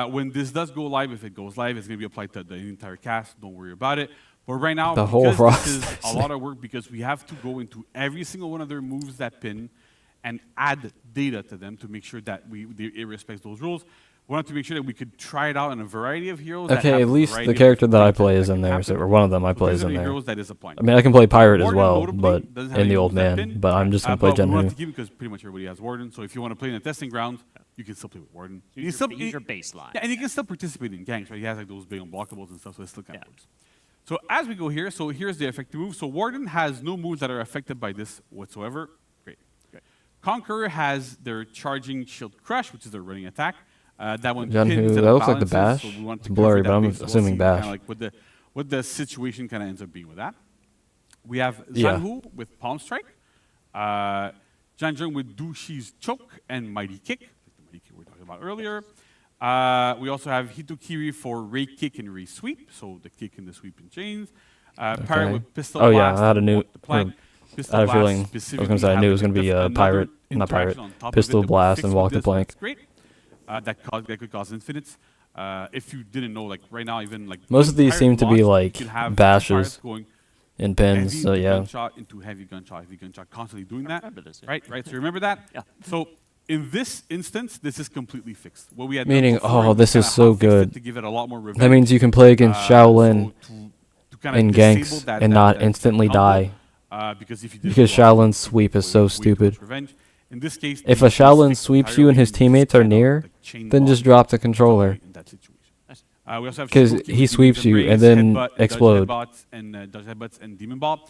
When this does go live, if it goes live, it's going to be applied to the entire cast. Don't worry about it. But right now, The whole because this roster. is a lot of work because we have to go into every single one of their moves that pin and add data to them to make sure that it respects those rules. We wanted to make sure that we could try it out on a variety of heroes. that Okay, have at a least variety the of character that I different play things is that in can there, so, happen. or one of them I So play these is are in the there. heroes that is applying. I mean, I can play Pirate as Warden well, notably but doesn't have in the any old moves that man. pin, But I'm just gonna play but we wanted to Genhu. keep it because pretty much everybody has Warden. So if you want to play in the testing ground, you can still play with Warden. You can Use still, your baseline. yeah, and you can still participate in ganks, right? He has like those big unblockables and stuff, so it still kind of Yeah. works. So as we go here, so here's the effective move. So Warden has no moves that are affected by this whatsoever. Great. Conqueror has their charging shield crush, which is their running attack. That one Genhu, pins and that looks like the balances, bash. so we want It's to blurry, cover but that I'm base as well, assuming see kinda bash. like what the situation kind of ends up being with that. We have Yeah. Zanhu with Palm Strike, Janjung with Dushi's Choke and Mighty Kick, like the Mighty Kick we were talking about earlier. We also have Hitokiri for Ray Kick and Ray Sweep, so the kick and the sweep and chains. Pirate Okay. with Pistol Oh, Blast. yeah, I had a new- with the plank. I Pistol had a Blast feeling- I was gonna specifically say I knew it was has gonna be, another Pirate, not interaction Pirate. on top of Pistol it that we Blast fixed and with Walk the this, Plank. That's great. That could cause infinites. If you didn't know, like right now, even like Most of these Pirate seem to be launch, like you can have bashes Pirates going and pins. heavy So into yeah. gunshot into heavy gunshot, constantly doing that. remember this, yeah. Right. So remember that. Yeah. So in this instance, this is completely fixed. What we had Meaning, done before, oh, we this is kinda so hot-fixed it good. to give it a lot more That revenge. means you can play against Shaolin to kinda in disable ganks that- and that- not that instantly combo, die. Because if you Because disable Shaolin's sweep is so way too much stupid. revenge. In this case, If the a Shaolin fixed sweeps you and his entirely, teammates are just near, like chain then lock just drop the controller. in that situation. We also have 'Cause Shigoki he with sweeps Demon you and Embrace, then headbutt, explode. Dodge headbutts and demon ball.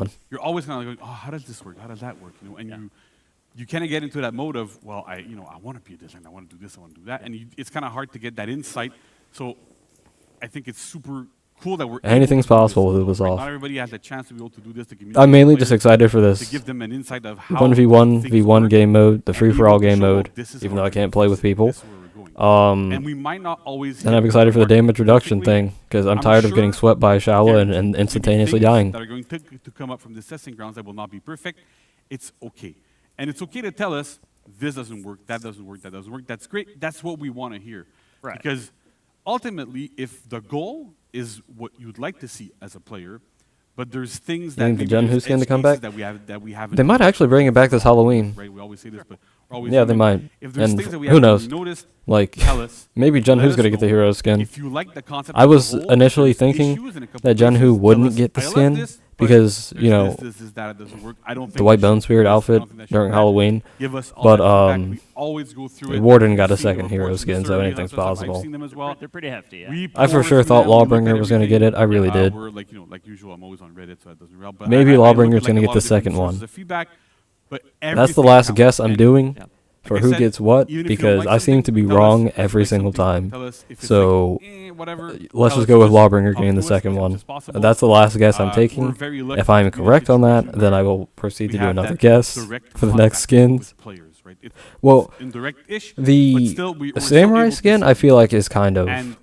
1v1. you're always kind of like, oh, how does this work? How does that work? You know, and you kind of get into that mode of, well, I want to be a designer, I want to do this, I want to do that, and it's kind of hard to get that insight. So I think it's super cool that we're Anything's able to do this. possible with Ubisoft. Right? Not everybody has a chance to be able to do this. I'm mainly just excited for to this give them an insight of how 1v1 things V1 work, game mode, the and free for all be able to game show, mode. this is Even how though I we're can't doing play this, with people. this is where we're going. And we might not always. And I'm hit excited for the mark damage reduction perfectly. thing because I'm I'm tired of getting sure swept by Shawa There and will be instantaneously things dying. that are going to come up from the testing grounds that will not be perfect. It's okay. And it's okay to tell us this doesn't work, that doesn't work, that doesn't work. That's great. That's what we want to hear. Right. Because ultimately, if the goal is what you'd like to see as a player, but there's things that think the maybe Gen there's Who's going to edge come cases back? that we haven't. They might actually bring it back this Halloween. Right, we always say this, but we're always Yeah, they human. might. If there's And things that we who haven't knows? noticed, Like, tell us. maybe Gen Let Who's us going to get the know. hero skin. If you like the concept I of the was whole, initially if there's thinking issues in a couple that Gen places, Who tell wouldn't us, get the "I love skin this, but because, there's you know, this, that, it doesn't work. I don't think the White it Bone should Spirit do this. I outfit don't think that should during happen." Halloween. Give us all But, that feedback. We always go through it. Warden got a We've seen the second hero reports and skin, so surveys and anything's stuff. I've possible. seen them as well. They're pretty hefty. Yeah. We I for pour sure through thought them, we look at Lawbringer was going to get everything. it. I really did. We're like usual. I'm always on Reddit, so that doesn't really. But Maybe I look Lawbringer's at, like, gonna a get lot the of different second sources one. of feedback, but That's the everything last counts. guess I'm And doing Yeah. for like I who said, gets what even if you don't because like I seem something, to be tell us. wrong If you every like single something, time. tell us. If it's So, like, whatever, let's tell just us. go with Just Lawbringer talk getting the to us as second much one. as possible. That's the last guess I'm We're taking. very lucky If I'm to be in a correct on that, situation then I where will proceed we to do have another that guess direct for the next contact skins. with players, right? It's Well, indirect-ish, but the still we're still Samurai able to skin, see I feel like, is kind of. And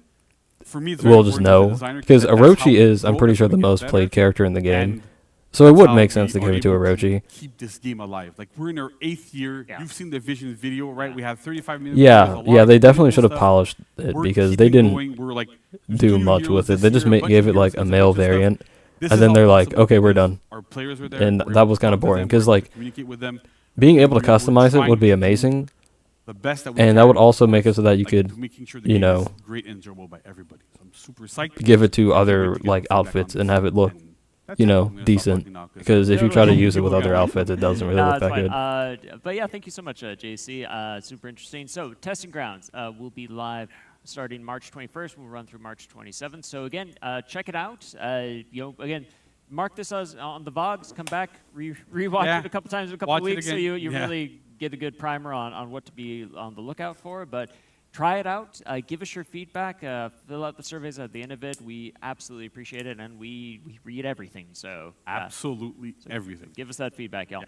for me, it's very We'll just important as a know designer because that that's how Orochi we is, I'm grow pretty and sure, we the get most better. played character in the game. And So it that's would how make sense we to give are it to able Orochi. Keep this game alive. Like we're in our 8th year. Yeah. You've seen the Vision video, right? We have 35 minutes. Yeah, yeah, they definitely should have polished it because they didn't We're like, do much with it. They just gave it like a male variant, and then they're like, okay, we're done. Our players were there. And we're that able was to kind talk of to boring them, because we're able to like communicate with them. being able to We're customize it trying would be to do amazing, the best that we and can, that would also make it so that you like, could making sure the you game know, is great and enjoyable by everybody. So I'm super psyched. give it to Can't wait other to get like the feedback on outfits this. and have it look, And that's you it. know, I'm gonna stop decent. talking now 'cause Because if you No, try to no, use it with people other got it. outfits, it doesn't really No, look it's that fine. good. But yeah, thank you so much, JC. Super interesting. So, Testing Grounds will be live starting March 21st. We'll run through March 27th. So again, check it out. Again, mark this as on the VOGs. Come back, rewatch Yeah. it a couple times in a couple Watch of it weeks, so again. you Yeah. really get a good primer on what to be on the lookout for. But try it out. Give us your feedback. Fill out the surveys at the end of it. We absolutely appreciate it, and we read everything. So Absolutely everything. give us that feedback, y'all.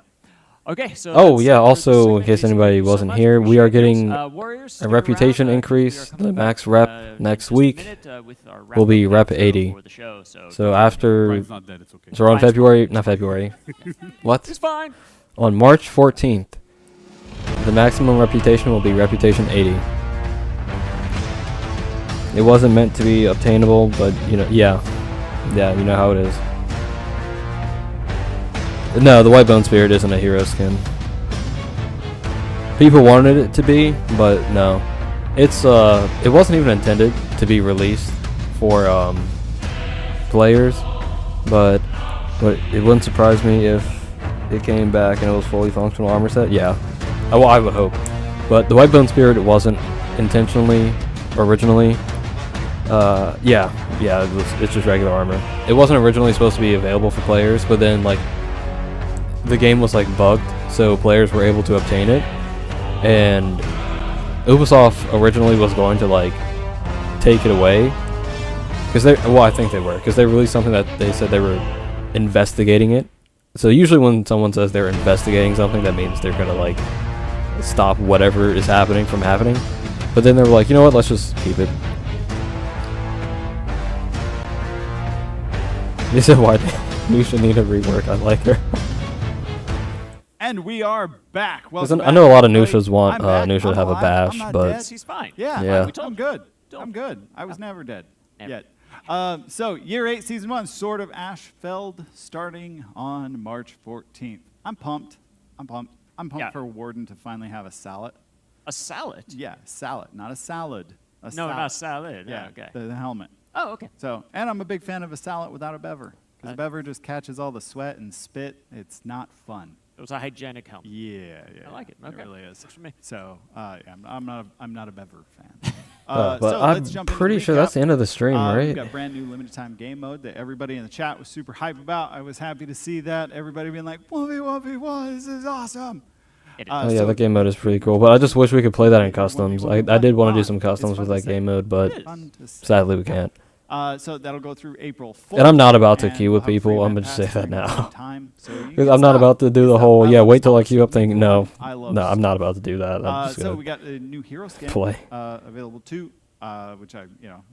Okay, so Oh, that's yeah, it for also, this in segment. case JC, anybody thank you so wasn't much. here, we are Appreciate it. getting Warriors, a stick reputation around, increase. we are The coming max back, rep in next just a week minute, with our will be wrap-up rep intro 80. for the show, So after, Brian's not dead. It's okay. so we're on Brian's February, not February. What? it's fine. On March 14th, the maximum reputation will be reputation 80. It wasn't meant to be obtainable, but you know, yeah, you know how it is. No, the White Bone Spirit isn't a hero skin. People wanted it to be, but no. It's it wasn't even intended to be released for players, but it wouldn't surprise me if it came back and it was fully functional armor set. Yeah, well, I would hope. But the White Bone Spirit, it wasn't intentionally, originally. It's just regular armor. It wasn't originally supposed to be available for players, but then like the game was like bugged, so players were able to obtain it. And Ubisoft originally was going to like take it away because I think they were, because they released something that they said they were investigating it. So usually when someone says they're investigating something, that means they're gonna like stop whatever is happening from happening. But then they were like, you know what, let's just keep it. They said, why Nusha need a rework? I like her. And we are back. Welcome I know a lot of back, Nushas want everybody. I'm back. Nusha to I'm have a alive. bash, I'm not but dead. He's fine. Yeah, Yeah. I'm good. Don't. I'm good. I was never dead Never. yet. So, Year 8, Season 1, Sword of Ashfeld, starting on March 14th. I'm pumped. I'm pumped Yeah. for Warden to finally have a salad. A salad? Yeah, salad, not a salad. No, not salad. Yeah, Okay. the helmet. Oh, okay. So, and I'm a big fan of a salad without a bever. Because a bever just catches all the sweat and spit. It's not fun. It was a hygienic helmet. Yeah. I like it. Okay. It really is. Works for me. So, I'm not a bever fan. but so I'm let's jump into pretty the sure that's recap. the end of the stream, We've right? got brand new limited time game mode that everybody in the chat was super hype about. I was happy to see that. Everybody being like, 1v1v1, this is awesome. It is. Oh yeah, so- that game mode is pretty cool, but I just wish we could play that in customs. I did want to do some It's customs fun with to that say. game mode, but It is. Fun to say. sadly we can't. So that'll go through April 4th. And I'm not about to and queue we'll with have a free people. I'm event gonna just say pass that during the now. time, so you Because can I'm not stop. about to do the Stop. whole I yeah love wait till I stop queue up stuff. thing. No, I love no, I'm stop. not about to do that. I'm just So gonna we got a new hero skin play. Available too, which I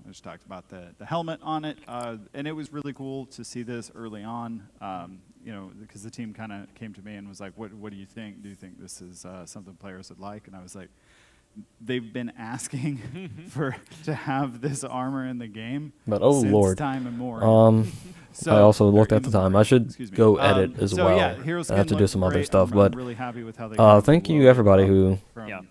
just talked about the helmet on it, and it was really cool to see this early on. Because the team kind of came to me and was like, "What do you think? Do you think this is something players would like?" And I was like, "They've been asking to have this armor in the game, But oh since lord, time immemorial." I also looked or at in the time. I memorial, should excuse me. go edit as so well. Yeah, hero I skin have to do looked some other great. stuff, I'm but really happy with how they thank you loaded everybody up who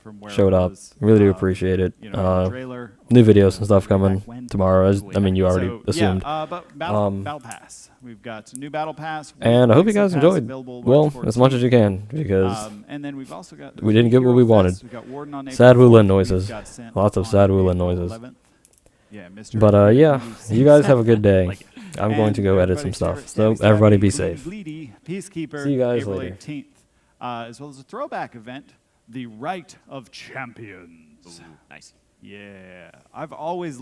from where showed it up. was, Really do appreciate it. in the trailer, New videos and stuff way coming back when. tomorrow. I mean, you already So, assumed. Yeah, but battle pass. We've got a new battle pass. And I hope you Exit guys pass enjoyed. available Well, March as much as 14th. you can, because And then we've also got we didn't get what Hero we Fest. wanted. We've got Warden on Sad April 4th. Woolan We've noises. got Sent Lots of on sad Woolan April noises. 11th. Yeah, Mr. But yeah, you guys have a good day. Like it. I'm going to go edit some Everybody's stuff. favorite So Stabby everybody Stabby, be Bleedy safe. Bleedy, Peacekeeper, See you guys April later. 18th, as well as a throwback event, the Right of Champions. Nice. Yeah, I've always